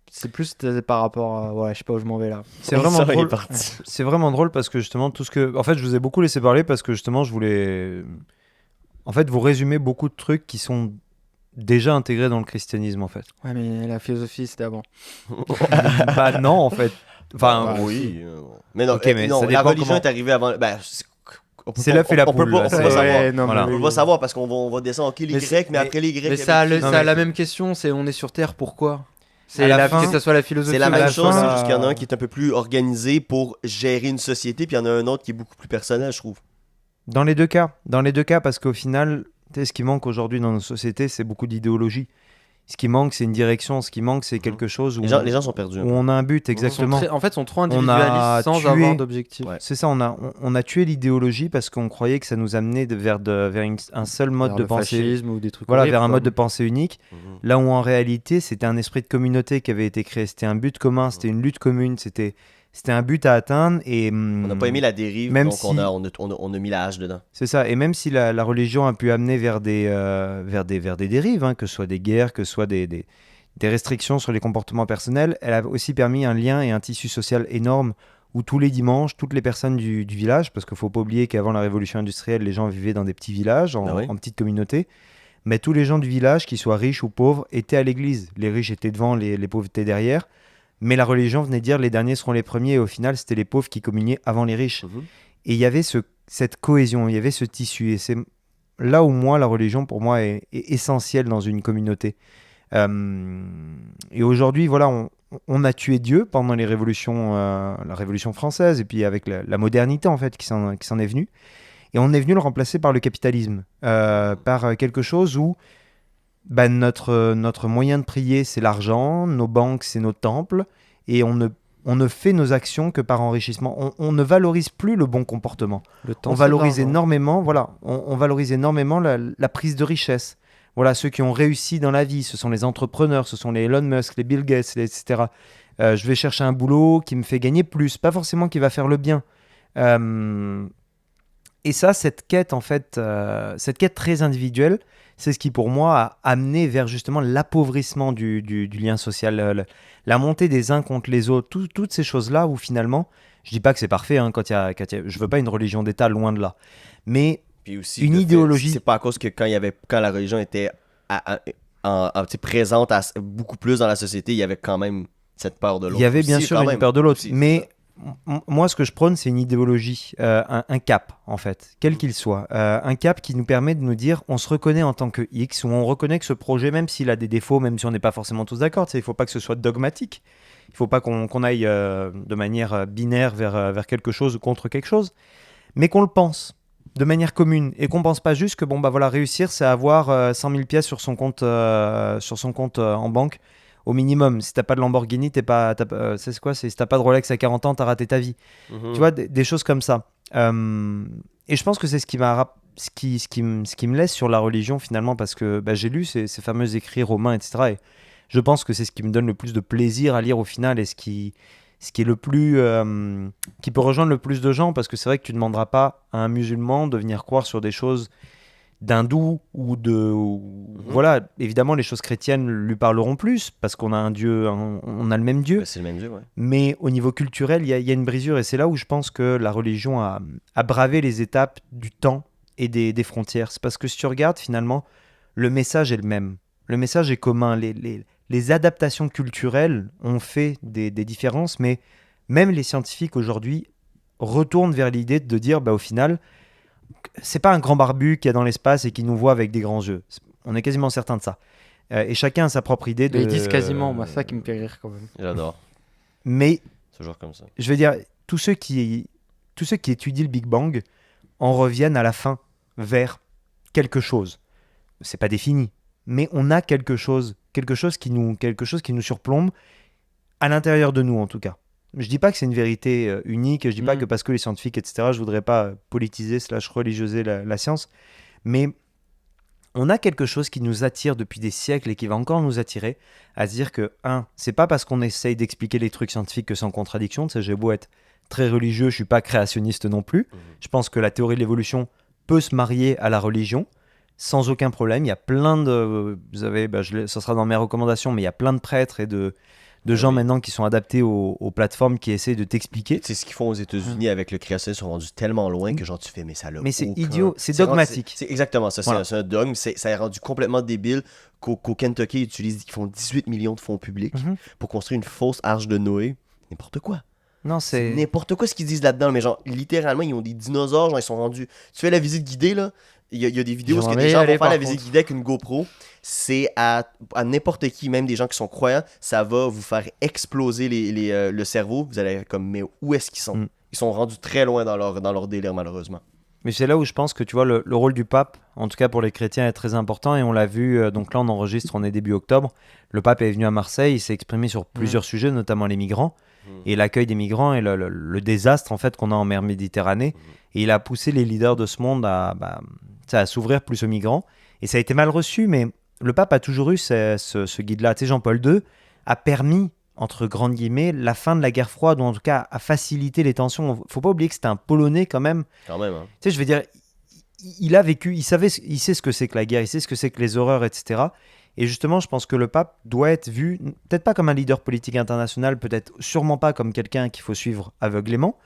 c'est plus par rapport à... Ouais, je sais pas où je m'en vais là. c'est vraiment Ça, il est drôle. parti. C'est vraiment drôle parce que justement tout ce que, en fait, je vous ai beaucoup laissé parler parce que justement je voulais, en fait, vous résumer beaucoup de trucs qui sont déjà intégrés dans le christianisme en fait. Ouais, mais la philosophie, c'était avant. Bah non en fait. Enfin, Bah, oui. Mais non, Ok, mais non, ça la dépend religion comment- est arrivée avant. C'est l'œuf et la poule, là, On peut c'est- pas savoir. Ouais, non, Voilà. mais On oui. va savoir parce qu'on va descendre ok, les Mais Grecs, mais mais- après les Grecs. Mais il y ça, avait qui? ça a la même question, c'est on est sur Terre, pourquoi? C'est À la la fin, que ce soit la philosophie. C'est la ou même la chose, fin, c'est juste qu'il y en a un qui est un peu plus organisé pour gérer une société, puis il y en a un autre qui est beaucoup plus personnel, je trouve. dans les deux cas, parce qu'au final, tu sais, ce qui manque aujourd'hui dans nos sociétés, c'est beaucoup d'idéologie. Ce qui manque, c'est une direction. Ce qui manque, c'est quelque chose où, Les gens sont perdus. où on a un but, exactement. En fait, sont trop a individualistes sans tué- avoir d'objectif. Ouais. C'est ça, on a tué l'idéologie parce qu'on croyait que ça nous amenait vers un seul mode Vers de le pensée. fascisme ou des trucs Voilà, horribles, vers un quoi. mode de pensée unique. Là où en réalité, c'était un esprit de communauté qui avait été créé. C'était un but commun, c'était une lutte commune, c'était un but à atteindre. Et, On n'a pas aimé la dérive, même donc si- on a mis la hache dedans. c'est ça. Et même si la religion a pu amener vers des dérives, hein, que ce soit des guerres, que ce soit des restrictions sur les comportements personnels, elle a aussi permis un lien et un tissu social énorme où tous les dimanches, toutes les personnes du village, parce qu'il ne faut pas oublier qu'avant la révolution industrielle, les gens vivaient dans des petits villages, Ah oui. en petites communautés, mais tous les gens du village, qu'ils soient riches ou pauvres, étaient à l'église. Les riches étaient devant, les pauvres étaient derrière. Mais la religion venait dire les derniers seront les premiers, et au final, c'était les pauvres qui communiaient avant les riches. Et il y avait cette cohésion, il y avait ce tissu. Et c'est là où moi, la religion, pour moi, est essentielle dans une communauté. Et aujourd'hui, voilà, on a tué Dieu pendant la Révolution française, et puis avec la modernité, en fait, qui s'en est venue. Et on est venu le remplacer par le capitalisme, par quelque chose où notre moyen de prier, c'est l'argent, nos banques, c'est nos temples, et on ne on ne fait nos actions que par enrichissement. On ne valorise plus le bon comportement. Le temps, On c'est valorise l'argent. énormément, voilà, on valorise énormément la prise de richesse. Voilà, ceux qui ont réussi dans la vie, ce sont les entrepreneurs, ce sont les Elon Musk, les Bill Gates, etc. Je vais chercher un boulot qui me fait gagner plus, pas forcément qui va faire le bien. Et ça, cette quête, en fait, cette quête très individuelle, c'est ce qui, pour moi, a amené vers justement l'appauvrissement du lien social, la montée des uns contre les autres, toutes ces choses-là où finalement, je dis pas que c'est parfait, hein, je veux pas une religion d'État, loin de là. Mais Puis aussi, une le fait- idéologie- c'est pas à cause que quand la religion était tu sais, présente beaucoup plus dans la société, il y avait quand même cette peur de l'autre. il y avait bien aussi, sûr quand une même. peur de l'autre, Aussi, c'est mais moi, ce que je prône, c'est une idéologie, un cap, en fait, quel qu'il soit. Un cap qui nous permet de nous dire, on se reconnaît en tant que X, ou on reconnaît que ce projet, même s'il a des défauts, même si on n'est pas forcément tous d'accord, il ne faut pas que ce soit dogmatique. Il ne faut pas qu'on aille de manière binaire vers quelque chose ou contre quelque chose, mais qu'on le pense de manière commune et qu'on ne pense pas juste que bon bah voilà, réussir c'est avoir 100 000 pièces sur son compte en banque au minimum. Si t'as pas de Lamborghini, c'est quoi, si t'as pas de Rolex à 40 ans, t'as raté ta vie. Mhm. Tu vois, des choses comme ça. Et je pense que c'est ce qui me laisse sur la religion finalement, parce que bah, j'ai lu ces fameux écrits romains, etc. Et je pense que c'est ce qui me donne le plus de plaisir à lire au final, et ce qui est le plus, qui peut rejoindre le plus de gens, parce que c'est vrai que tu ne demanderas pas à un musulman de venir croire sur des choses d'hindou voilà, évidemment les choses chrétiennes lui parleront plus parce qu'on a un Dieu, on a le même Dieu, Ben, c'est le même Dieu, ouais. mais au niveau culturel, il y a une brisure, et c'est là où je pense que la religion a bravé les étapes du temps et des frontières. C'est parce que si tu regardes, finalement, le message est le même. Le message est commun. Les adaptations culturelles ont fait des différences, mais même les scientifiques aujourd'hui retournent vers l'idée de dire, bah, au final, c'est pas un grand barbu qui est dans l'espace et qui nous voit avec des grands yeux. On est quasiment certain de ça. Et chacun a sa propre idée de... Mais ils disent quasiment, moi, ça qui me fait rire quand même. J'adore. Mais C'est toujours comme ça. je veux dire, tous ceux qui étudient le Big Bang en reviennent à la fin vers quelque chose. C'est pas défini, mais on a quelque chose qui nous surplombe à l'intérieur de nous, en tout cas. Je dis pas que c'est une vérité unique, je dis pas que parce que les scientifiques, etc., je voudrais pas politiser / religioser la science, mais on a quelque chose qui nous attire depuis des siècles et qui va encore nous attirer, à se dire que, c'est pas parce qu'on essaye d'expliquer les trucs scientifiques que c'est en contradiction. Tu sais, j'ai beau être très religieux, je suis pas créationniste non plus. Je pense que la théorie de l'évolution peut se marier à la religion sans aucun problème. Il y a plein de... ça sera dans mes recommandations, mais il y a plein de prêtres et de gens Oui. maintenant qui sont adaptés aux plateformes, qui essayent de t'expliquer. Tu sais, ce qu'ils font aux États-Unis avec le créationnisme, ils sont rendus tellement loin que genre tu fais, mais ça l'a Mais c'est aucun- idiot, c'est rendu- dogmatique. C'est exactement ça, Voilà. c'est un dogme, ça est rendu complètement débile qu'au Kentucky, ils font 18 millions de fonds publics Mhm. pour construire une fausse arche de Noé. N'importe quoi. Non, C'est c'est... n'importe quoi ce qu'ils disent là-dedans, mais genre, littéralement, ils ont des dinosaures, genre, ils sont rendus... Tu fais la visite guidée, là, il y a des vidéos où J'en des ai gens vont allé, faire la par visite contre. guidée avec une GoPro, c'est à n'importe qui, même des gens qui sont croyants, ça va vous faire exploser le cerveau, vous allez être comme, mais où est-ce qu'ils sont? Mm. Ils sont rendus très loin dans leur délire, malheureusement. Mais c'est là où je pense que tu vois le rôle du pape, en tout cas pour les chrétiens, est très important, et on l'a vu. Donc là, on enregistre, on est début octobre. Le pape est venu à Marseille, il s'est exprimé sur plusieurs sujets, notamment les migrants et l'accueil des migrants et le désastre en fait qu'on a en mer Méditerranée. Et il a poussé les leaders de ce monde à s'ouvrir plus aux migrants. Et ça a été mal reçu, mais le pape a toujours eu ce guide-là. Tu sais, Jean-Paul II a permis, entre grandes guillemets, la fin de la guerre froide, ou en tout cas a facilité les tensions. Faut pas oublier que c'était un Polonais quand même. Quand même, hein. Tu sais, je veux dire, il a vécu, il sait ce que c'est que la guerre, il sait ce que c'est que les horreurs, etc. Et justement, je pense que le pape doit être vu, peut-être pas comme un leader politique international, peut-être sûrement pas comme quelqu'un qu'il faut suivre aveuglément,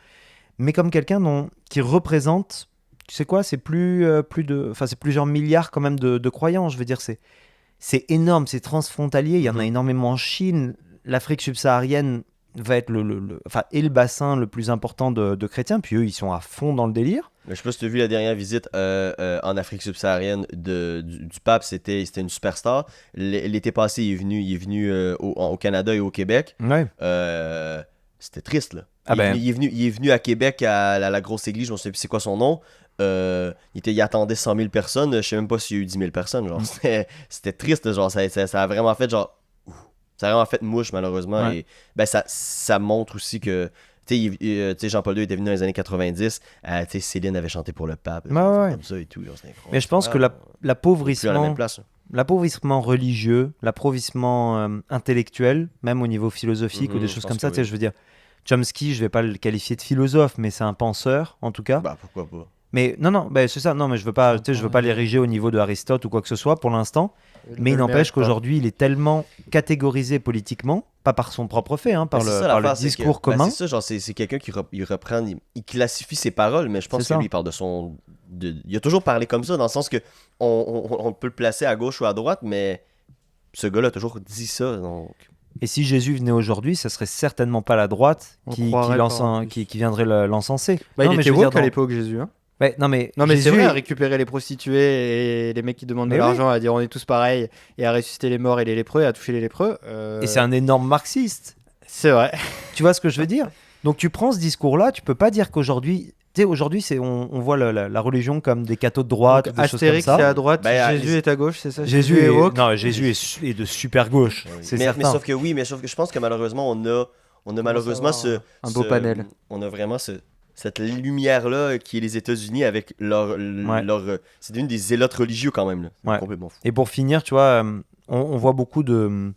mais comme quelqu'un qui représente, tu sais quoi, c'est c'est plusieurs milliards quand même de croyants. Je veux dire, c'est énorme, c'est transfrontalier. Il y en a énormément en Chine. L'Afrique subsaharienne va être est le bassin le plus important de chrétiens, puis eux, ils sont à fond dans le délire. Mais je sais pas si tu as vu la dernière visite en Afrique subsaharienne du pape, c'était une superstar. L'été passé, il est venu au Canada et au Québec. Ouais. C'était triste, là. Ah ben. Il est venu à Québec à la grosse église, je ne sais plus c'est quoi son nom. Il attendait 100 000 personnes, je sais même pas s'il y a eu 10 000 personnes. Genre, c'était triste, genre, ça a vraiment fait genre. Ça a vraiment fait mouche, malheureusement. Ouais. Et ben, ça montre aussi que. Tu sais, Jean-Paul II était venu dans les années 90. Tu sais, Céline avait chanté pour le pape. Ouais. Comme ça et tout. C'était incroyable. Mais je pense que Plus à la l'appauvrissement, même place. l'appauvrissement religieux, l'appauvrissement intellectuel, même au niveau philosophique ou des Je choses pense comme ça, que tu sais, oui. je veux dire, Chomsky, je vais pas le qualifier de philosophe, mais c'est un penseur, en tout cas. Bah, pourquoi pas. Mais non, bah, c'est ça, non, mais je veux pas, tu sais, je veux pas Ouais. l'ériger au niveau de Aristote ou quoi que ce soit pour l'instant, mais il n'empêche qu'aujourd'hui, il est tellement catégorisé politiquement, pas par son propre fait, hein, par Ben, c'est le, ça, par le l'affaire, c'est discours que- ben, commun. c'est ça, genre, c'est quelqu'un il reprend, il classifie ses paroles, mais je pense C'est que ça. lui, il parle de son. Il a toujours parlé comme ça, dans le sens que on peut le placer à gauche ou à droite, mais ce gars-là a toujours dit ça. Donc. Et si Jésus venait aujourd'hui, ça serait certainement pas la droite On qui croirait pas, en plus. qui viendrait l'encenser. Bah, Non, il mais était je veux dire, woke à dans- l'époque, Jésus. Hein. Ouais, non, mais Non, mais c'est Jésus vrai, est- à récupérer les prostituées et les mecs qui demandent Mais de oui. l'argent, à dire on est tous pareils, et à ressusciter les morts et les lépreux, et à toucher les lépreux. Et c'est un énorme marxiste. C'est vrai. Tu vois ce que je veux dire? Donc tu prends ce discours-là, tu peux pas dire qu'aujourd'hui, tu sais, aujourd'hui, on voit la religion comme des cathos de droite, Donc, ou des choses comme Astérix est ça. à droite, Ben, Jésus les- est à gauche, c'est ça? Jésus est, woke. non, Jésus est de super gauche, Oui. c'est mais certain. sauf que je pense que malheureusement, on a malheureusement un beau panel. On a vraiment cette lumière-là qui est les États-Unis avec c'est devenu des zélotes religieux quand même. Là. C'est Ouais. complètement fou. Et pour finir, tu vois, on voit beaucoup de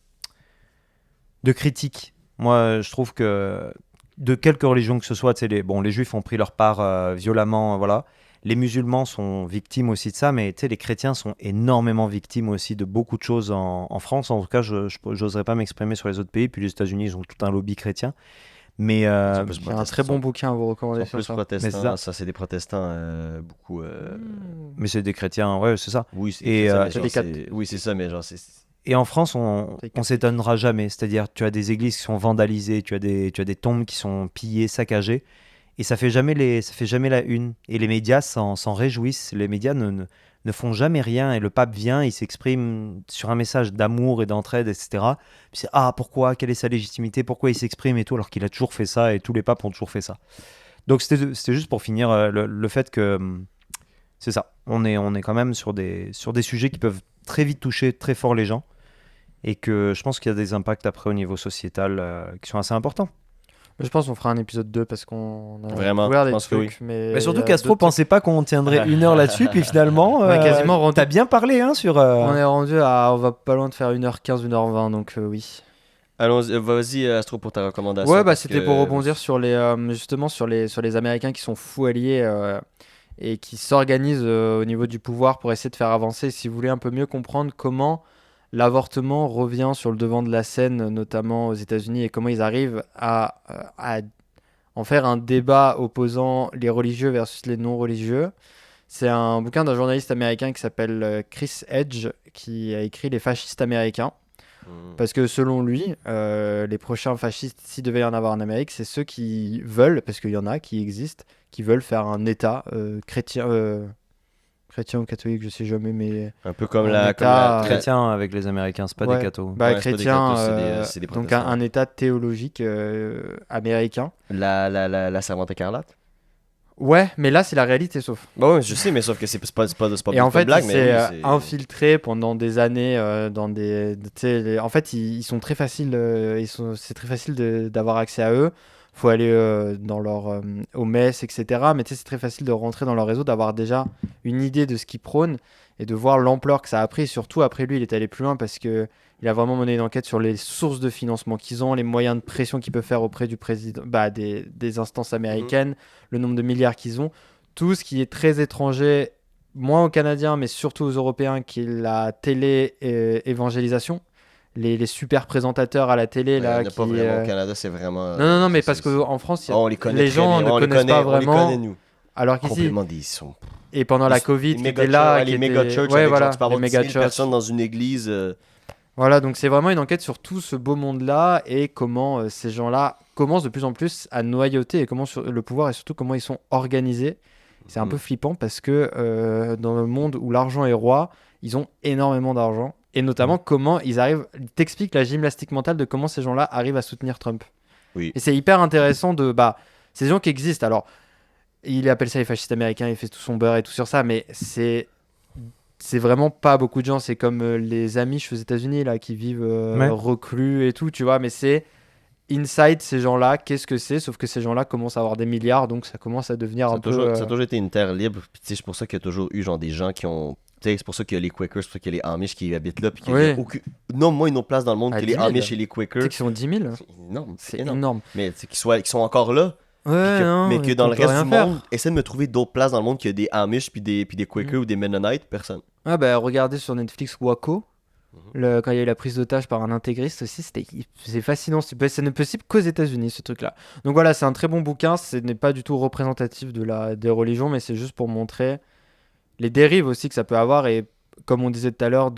critiques. Moi, je trouve que de quelque religion que ce soit, tu sais, les juifs ont pris leur part violemment, voilà. Les musulmans sont victimes aussi de ça, mais tu sais, les chrétiens sont énormément victimes aussi de beaucoup de choses en France. En tout cas, je n'oserais pas m'exprimer sur les autres pays. Puis les États-Unis, ils ont tout un lobby chrétien. Mais Ils sont plus Il y a un très bon bouquin à vous recommander Ils sont sur plus ça. protestants. Mais Ça, c'est des protestants beaucoup. mais c'est des chrétiens, ouais, c'est ça. Oui, c'est Et, ça, mais euh, genre, les quatre. oui, c'est ça, mais genre, c'est. Et en France, on C'est s'étonnera jamais. C'est-à-dire, tu as des églises qui sont vandalisées, tu as des tombes qui sont pillées, saccagées, et ça fait jamais la une. Et les médias s'en réjouissent. Les médias ne font jamais rien. Et le pape vient, il s'exprime sur un message d'amour et d'entraide, etc. Puis c'est pourquoi, quelle est sa légitimité, pourquoi il s'exprime et tout, alors qu'il a toujours fait ça et tous les papes ont toujours fait ça. Donc c'était juste pour finir le fait que c'est ça. On est quand même sur des sujets qui peuvent très vite toucher très fort les gens. Et que je pense qu'il y a des impacts après au niveau sociétal qui sont assez importants. Je pense qu'on fera un épisode 2 parce qu'on a Vraiment, couvert je des pense que trucs. Mais Mais surtout il y a Castro d'autres- pensait pas qu'on tiendrait 1 heure là-dessus, puis finalement, On est quasiment rendu- t'as bien parlé hein, sur. On est rendu à. On va pas loin de faire 1h15, 1h20, donc oui. Allons, vas-y, Astro, pour ta recommandation. Ouais, bah parce c'était que- pour rebondir sur justement sur les Américains qui sont fous alliés et qui s'organisent au niveau du pouvoir pour essayer de faire avancer. Si vous voulez un peu mieux comprendre comment l'avortement revient sur le devant de la scène, notamment aux États-Unis, et comment ils arrivent à en faire un débat opposant les religieux versus les non-religieux. C'est un bouquin d'un journaliste américain qui s'appelle Chris Edge, qui a écrit Les fascistes américains. Parce que selon lui, les prochains fascistes, s'il devait y en avoir en Amérique, c'est ceux qui veulent, parce qu'il y en a qui existent, qui veulent faire un État chrétien ou catholique, je sais jamais, mais Un peu comme Un la. État, Chrétien avec les Américains, c'est pas Ouais. des cathos. bah, Ouais, c'est pas des chrétien, cathos, c'est des donc protestants. un État théologique américain. La servante écarlate. Ouais, mais là c'est la réalité, sauf. Bah ouais, je sais, mais sauf que c'est pas Et en pas fait, une blague, il mais s'est oui, c'est- infiltré pendant des années dans des. Tu sais, en fait, ils sont très faciles. C'est très facile d'avoir accès à eux. Faut aller dans leur aux messes, etc. Mais tu sais, c'est très facile de rentrer dans leur réseau, d'avoir déjà une idée de ce qu'ils prônent et de voir l'ampleur que ça a pris. Surtout après lui, il est allé plus loin parce que il a vraiment mené une enquête sur les sources de financement qu'ils ont, les moyens de pression qu'ils peuvent faire auprès du président, des instances américaines, le nombre de milliards qu'ils ont, tout ce qui est très étranger, moins aux Canadiens, mais surtout aux Européens, qui est la télé-évangélisation. Les super présentateurs à la télé, Ouais, là, il y en a qui... pas vraiment au Canada, c'est vraiment. Non, mais c'est- parce c'est- qu'en France, il y a- on les connaît les très gens bien, ne on les connaissent pas connaît, on les vraiment, connaît, nous. alors qu'ici, Complètement ils sont. et pendant la Ils- Covid, les qui méga était là, church, qui les méga était... church, ouais, avec voilà, genre, tu peux avoir les 10 000 méga church. personnes dans une église. Voilà, donc c'est vraiment une enquête sur tout ce beau monde-là et comment ces gens-là commencent de plus en plus à noyauter et comment le pouvoir et surtout comment ils sont organisés. C'est un peu flippant parce que dans le monde où l'argent est roi, ils ont énormément d'argent et notamment comment ils arrivent. Ils t'expliquent la gymnastique mentale de comment ces gens-là arrivent à soutenir Trump. Oui. Et c'est hyper intéressant de ces gens qui existent. Alors, il appelle ça les fascistes américains, il fait tout son beurre et tout sur ça, mais c'est c'est vraiment pas beaucoup de gens. C'est comme les Amish aux États-Unis là qui vivent Ouais. reclus et tout, tu vois. Mais c'est inside ces gens-là. Qu'est-ce que c'est? Sauf que ces gens-là commencent à avoir des milliards, donc ça commence à devenir un peu. Ça a toujours été une terre libre. Puis, tu sais, c'est pour ça qu'il y a toujours eu genre des gens qui ont. Tu sais, c'est pour ça qu'il y a les Quakers, c'est pour ça qu'il y a les Amish qui habitent là. Puis qu'il y a Oui. aucune. Non, moi, une autre place dans le monde À que les 10 000. Amish et les Tu Quakers. sais qu'ils sont 10 000. C'est énorme. C'est énorme. énorme. Mais tu sais, qu'ils sont encore là. Ouais, non, Mais que dans le on peut reste rien du faire. monde, essaie de me trouver d'autres places dans le monde qui a des Amish puis des Quakers ou des Mennonites. Personne. Ah bah regardez sur Netflix Waco, Mhm. quand il y a eu la prise d'otage par un intégriste aussi, c'est fascinant. C'est ne possible qu'aux États-Unis ce truc-là. Donc voilà, c'est un très bon bouquin. Ce n'est pas du tout représentatif des religions, mais c'est juste pour montrer les dérives aussi que ça peut avoir. Et comme on disait tout à l'heure,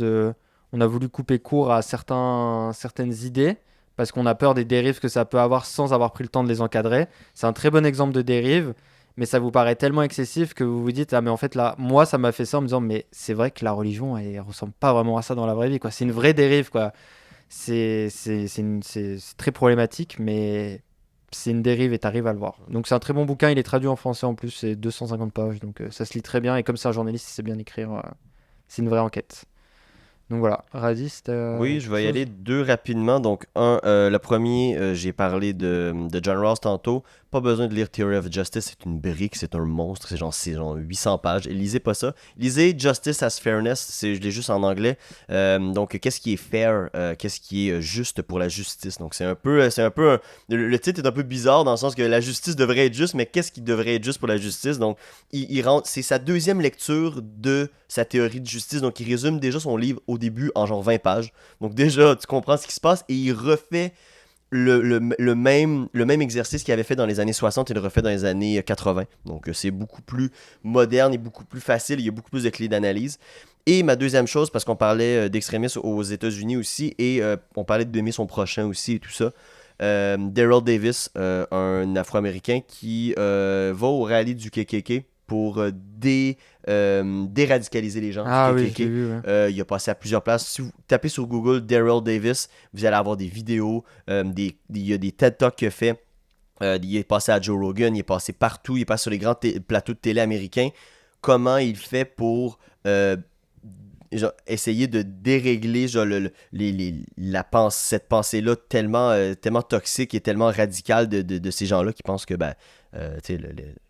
on a voulu couper court à certaines idées parce qu'on a peur des dérives que ça peut avoir sans avoir pris le temps de les encadrer. C'est un très bon exemple de dérive. Mais ça vous paraît tellement excessif que vous vous dites, ah mais en fait là, moi ça m'a fait ça en me disant, mais c'est vrai que la religion, elle ressemble pas vraiment à ça dans la vraie vie, quoi. C'est une vraie dérive, quoi. C'est très problématique, mais c'est une dérive et t'arrives à le voir. Donc c'est un très bon bouquin, il est traduit en français en plus, c'est 250 pages, donc ça se lit très bien. Et comme c'est un journaliste, il sait bien écrire, c'est une vraie enquête. Donc voilà, Radis, t'as Oui, je quelque vais y chose? aller deux rapidement. Donc, le premier, j'ai parlé de John Rawls tantôt. Pas besoin de lire Theory of Justice, c'est une brique, c'est un monstre, c'est genre 800 pages. Et lisez pas ça. Lisez Justice as Fairness, je l'ai juste en anglais. Donc, qu'est-ce qui est fair, qu'est-ce qui est juste pour la justice. Donc, le titre est un peu bizarre dans le sens que la justice devrait être juste, mais qu'est-ce qui devrait être juste pour la justice? Donc, c'est sa deuxième lecture de sa théorie de justice. Donc, il résume déjà son livre au début en genre 20 pages. Donc, déjà, tu comprends ce qui se passe et il refait le même exercice qu'il avait fait dans les années 60, il le refait dans les années 80. Donc, c'est beaucoup plus moderne et beaucoup plus facile. Il y a beaucoup plus de clés d'analyse. Et ma deuxième chose, parce qu'on parlait d'extrémistes aux États-Unis aussi, et on parlait d'aimer son prochain aussi et tout ça. Daryl Davis, un Afro-Américain qui va au rallye du KKK pour déradicaliser les gens Ah du oui, je l'ai KKK. vu, ouais. Il a passé à plusieurs places. Si vous tapez sur Google Daryl Davis, vous allez avoir des vidéos, il y a des TED Talks qu'il a fait. Il est passé à Joe Rogan, il est passé partout, il est passé sur les grands plateaux de télé américains. Comment il fait pour genre, essayer de dérégler genre, cette pensée-là tellement toxique et tellement radicale de ces gens-là qui pensent que tu sais,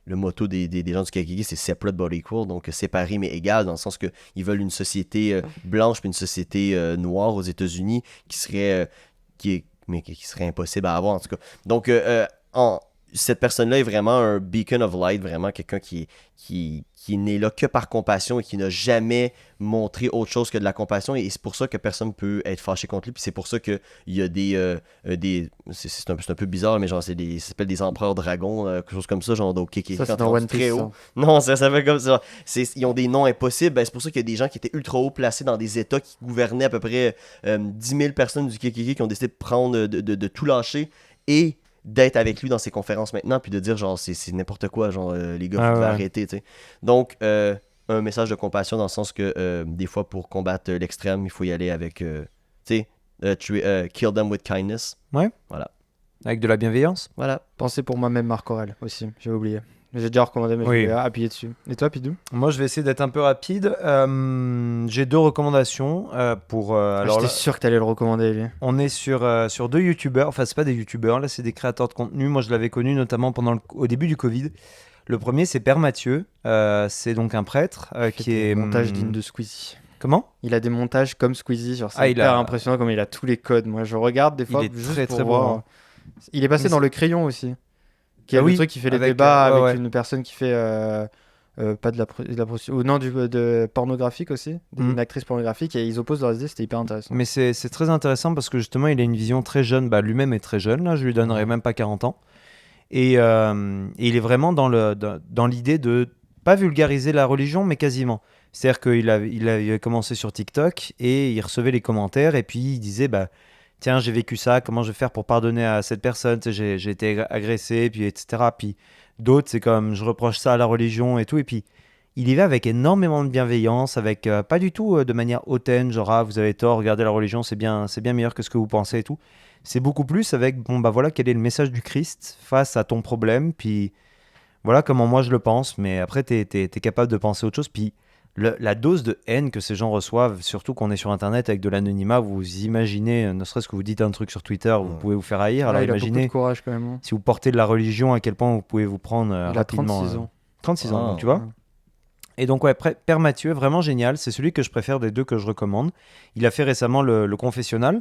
le motto des gens du KKK, c'est separate but equal, donc séparé mais égal, dans le sens qu'ils veulent une société blanche puis une société noire aux États-Unis qui serait, mais qui serait impossible à avoir en tout cas. Donc, cette personne-là est vraiment un beacon of light, vraiment quelqu'un qui n'est là que par compassion et qui n'a jamais montré autre chose que de la compassion. Et c'est pour ça que personne ne peut être fâché contre lui. Puis c'est pour ça qu'il y a c'est un peu bizarre, mais genre, ça s'appelle des empereurs dragons, quelque chose comme ça, genre, donc, qui Ça, c'est quand ils dans sont One très Piece, haut. ça. Non, ça fait comme ça. Ils ont des noms impossibles. C'est pour ça qu'il y a des gens qui étaient ultra haut placés dans des états qui gouvernaient à peu près 10 000 personnes du KKK qui ont décidé de prendre, de tout lâcher et d'être avec lui dans ses conférences maintenant, puis de dire genre c'est n'importe quoi, genre les gars, vous devez arrêter, tu sais. Donc, un message de compassion dans le sens que des fois, pour combattre l'extrême, il faut y aller avec, tu sais, kill them with kindness. Ouais. Voilà. Avec de la bienveillance. Voilà. Pensez pour moi-même Marc Aurèle aussi, j'ai oublié. J'ai déjà recommandé, mais Oui. je vais appuyer dessus. Et toi, Pidou? Moi, je vais essayer d'être un peu rapide. J'ai deux recommandations pour. Alors J'étais là, sûr que t'allais le recommander, lui. on est sur deux youtubeurs. Enfin, c'est pas des youtubeurs, là, c'est des créateurs de contenu. Moi, je l'avais connu notamment au début du Covid. Le premier, c'est Père Mathieu. C'est donc un prêtre Il fait qui des est. montages dignes de Squeezie. Comment? Il a des montages comme Squeezie, genre c'est Ah, il hyper a- impressionnant comme il a tous les codes. Moi, je regarde des fois Il est juste très pour très bon. voir. Hein. Il est passé Mais dans c'est- Le Crayon aussi. Qui est Ah le oui, truc qui fait les avec, débats ouais, avec ouais. une personne qui fait pas de la prostitution, ou non, de pornographique aussi, Mm. une actrice pornographique, et ils opposent leurs idées, c'était hyper intéressant. Mais c'est très intéressant parce que justement, il a une vision très jeune. Bah, lui-même est très jeune, là, je lui donnerais même pas 40 ans. Et il est vraiment dans l'idée de pas vulgariser la religion, mais quasiment. C'est-à-dire qu'il avait commencé sur TikTok et il recevait les commentaires et puis il disait bah tiens, j'ai vécu ça, comment je vais faire pour pardonner à cette personne, tu sais, j'ai été agressé, puis etc. Puis d'autres, c'est comme je reproche ça à la religion et tout. Et puis il y va avec énormément de bienveillance, avec pas du tout de manière hautaine, genre ah, vous avez tort, regardez la religion, c'est bien meilleur que ce que vous pensez et tout. C'est beaucoup plus avec bon bah voilà quel est le message du Christ face à ton problème, puis voilà comment moi je le pense, mais après t'es capable de penser autre chose. Puis la dose de haine que ces gens reçoivent, surtout qu'on est sur Internet avec de l'anonymat, vous imaginez, ne serait-ce que vous dites un truc sur Twitter, vous pouvez vous faire haïr. Alors il a beaucoup imaginez, de courage quand même. Hein. si vous portez de la religion, à quel point vous pouvez vous prendre Il a rapidement. 36 ans. 36 ans, Ah. donc, tu vois. Et donc, ouais, Père Mathieu, vraiment génial. C'est celui que je préfère des deux que je recommande. Il a fait récemment le confessionnal,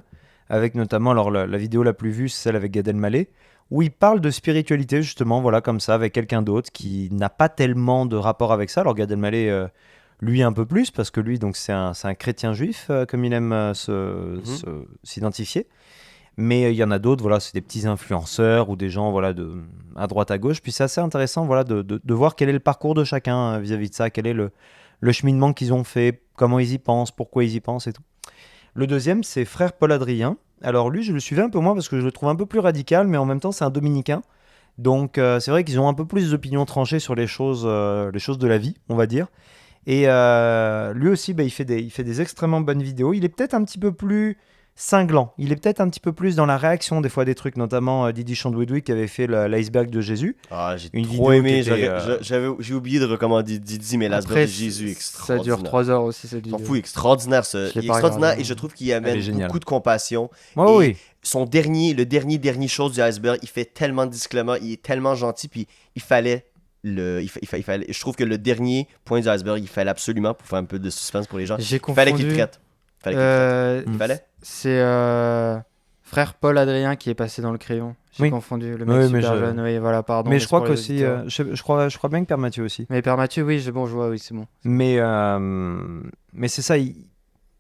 avec notamment, alors la vidéo la plus vue, c'est celle avec Gad Elmaleh, où il parle de spiritualité, justement, voilà, comme ça, avec quelqu'un d'autre qui n'a pas tellement de rapport avec ça. Alors, Gad Elmaleh, lui, un peu plus, parce que lui, donc, c'est un chrétien juif, comme il aime s'identifier. Mais il y en a d'autres, voilà, c'est des petits influenceurs ou des gens, voilà, à droite à gauche. Puis c'est assez intéressant, voilà, de voir quel est le parcours de chacun vis-à-vis de ça, quel est le cheminement qu'ils ont fait, comment ils y pensent, pourquoi ils y pensent et tout. Le deuxième, c'est Frère Paul Adrien. Alors lui, je le suivais un peu moins parce que je le trouve un peu plus radical, mais en même temps, c'est un dominicain. Donc c'est vrai qu'ils ont un peu plus d'opinions tranchées sur les choses de la vie, on va dire. Et lui aussi, il fait des extrêmement bonnes vidéos. Il est peut-être un petit peu plus cinglant. Il est peut-être un petit peu plus dans la réaction des fois des trucs, notamment Didi Chandouidoui qui avait fait l'iceberg de Jésus. Ah, j'ai Une trop vidéo aimé. qui était, J'ai oublié de recommander Didi, mais l'iceberg Après, de Jésus, ça extraordinaire. dure 3 heures aussi cette S'en vidéo. fout, extraordinaire. Je l'ai Il est pas extraordinaire regardé. et je trouve qu'il Elle amène est géniale. beaucoup de compassion. Ouais, Et oui. le dernier chose du iceberg, il fait tellement de disclaimer, il est tellement gentil, puis il fallait je trouve que le dernier point du iceberg, il fallait absolument, pour faire un peu de suspense pour les gens, J'ai il fallait qu'il confondu. traite. Il fallait. C'est frère Paul Adrien qui est passé dans le crayon. J'ai Oui. confondu le Oui, mec mais super je- jeune. Oui, voilà, pardon. Mais je c'est crois pour les qu'aussi, auditeurs. je crois bien que Père Mathieu aussi. Mais Père Mathieu, oui, je vois, oui, c'est bon. Mais c'est ça.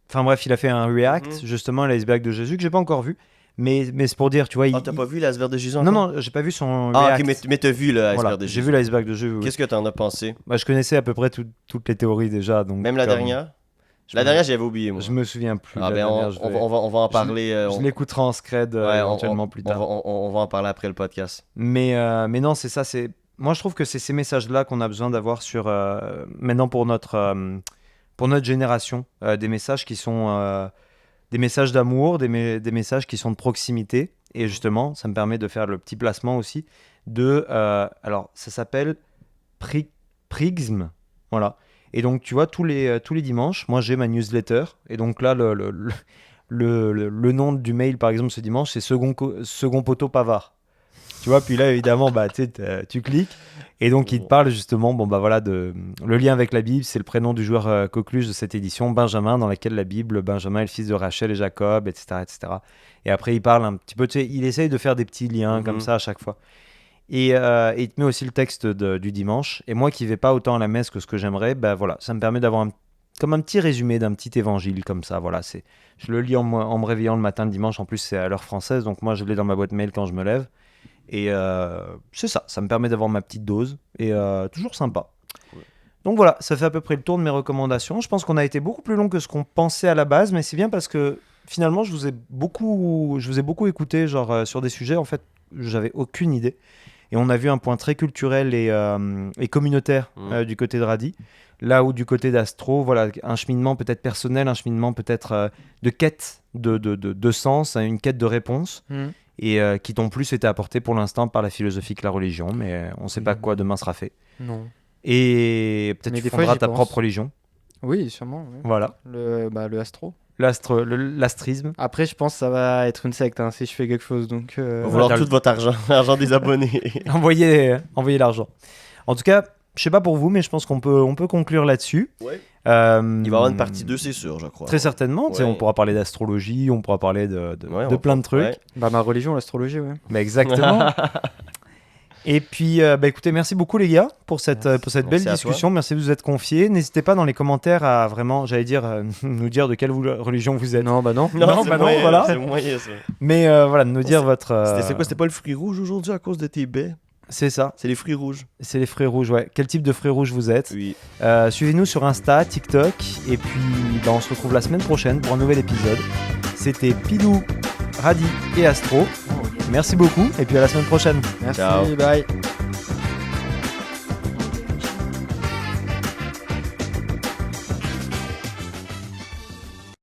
Enfin bref, il a fait un react Mhm. justement à l'iceberg de Jésus que j'ai pas encore vu. Mais c'est pour dire, tu vois. Ah, t'as pas vu l'iceberg de Jésus Non, encore? non, j'ai pas vu son Ah, react. ok, mais t'as vu le iceberg Voilà, de j'ai Jésus. vu l'iceberg de Jésus. Oui. Qu'est-ce que t'en as pensé? Bah, je connaissais à peu près toutes les théories déjà. Donc, Même la comme- dernière? je La me- dernière, j'avais oublié, moi. Je me souviens plus. Ah, la ben, dernière, je vais- on va en parler. je l'écouterai en scred ouais, éventuellement plus tard. on va en parler après le podcast. Mais non, c'est ça. Moi, je trouve que c'est ces messages-là qu'on a besoin d'avoir maintenant pour notre génération. Des messages qui sont des messages d'amour, des messages qui sont de proximité. Et justement, ça me permet de faire le petit placement aussi alors, ça s'appelle Prixm. Voilà. Et donc, tu vois, tous les dimanches, moi, j'ai ma newsletter. Et donc là, le nom du mail, par exemple, ce dimanche, c'est Second Poteau Pavard. Tu vois, puis là, évidemment, bah, tu cliques. Et donc, il te parle justement, bon, bah voilà, le lien avec la Bible, c'est le prénom du joueur coqueluche de cette édition, Benjamin, dans laquelle la Bible, Benjamin est le fils de Rachel et Jacob, etc., etc. Et après, il parle un petit peu, tu sais, il essaye de faire des petits liens comme ça à chaque fois. Et il te met aussi le texte du dimanche. Et moi qui vais pas autant à la messe que ce que j'aimerais, bah voilà, ça me permet d'avoir comme un petit résumé d'un petit évangile comme ça. Voilà, je le lis en me réveillant le matin le dimanche. En plus, c'est à l'heure française, donc moi je l'ai dans ma boîte mail quand je me lève. Et c'est ça me permet d'avoir ma petite dose. Et toujours sympa. Cool. Donc voilà, ça fait à peu près le tour de mes recommandations. Je pense qu'on a été beaucoup plus long que ce qu'on pensait à la base, mais c'est bien parce que finalement, je vous ai beaucoup écouté, genre sur des sujets, en fait, j'avais aucune idée. Et on a vu un point très culturel et communautaire du côté de Radi. Là où du côté d'Astro, voilà, un cheminement peut-être personnel, un cheminement peut-être de quête de sens, une quête de réponse, et qui t'ont plus été apporté pour l'instant par la philosophie que la religion, mais on ne sait pas quoi demain sera fait. Non. Et peut-être Mais tu des fois, fonderas j'y ta pense. propre religion. Oui, sûrement. Oui. Voilà, Le astro. l'astrisme. Après, je pense que ça va être une secte hein, si je fais quelque chose. Donc, On va Voilà, vouloir t'as tout votre argent, l'argent des abonnés. Envoyez l'argent. En tout cas, je sais pas pour vous, mais je pense qu'on peut conclure là-dessus. Ouais. Il va Il va y avoir une partie 2, c'est sûr, je crois. Très certainement. Tu sais, Ouais. on pourra parler d'astrologie, on pourra parler de Ouais, plein de trucs. ouais. bah, ma religion, l'astrologie, ouais. Mais exactement. Et puis, écoutez, merci beaucoup les gars pour cette belle Merci à discussion. Merci de vous être confiés. N'hésitez pas dans les commentaires à vraiment, j'allais dire, nous dire de quelle religion vous êtes. Non, bah non. Non, c'est bah non, moyen, voilà. c'est moyen, ça. Mais voilà, de nous dire votre. C'était quoi? C'était pas le fruit rouge aujourd'hui à cause de tes baies? C'est ça. C'est les fruits rouges. C'est les fruits rouges, ouais. Quel type de fruits rouges vous êtes? Oui. Suivez-nous sur Insta, TikTok. Et puis, on se retrouve la semaine prochaine pour un nouvel épisode. C'était Pilou, Radi et Astro. Merci beaucoup. Et puis à la semaine prochaine. Merci, Ciao. bye.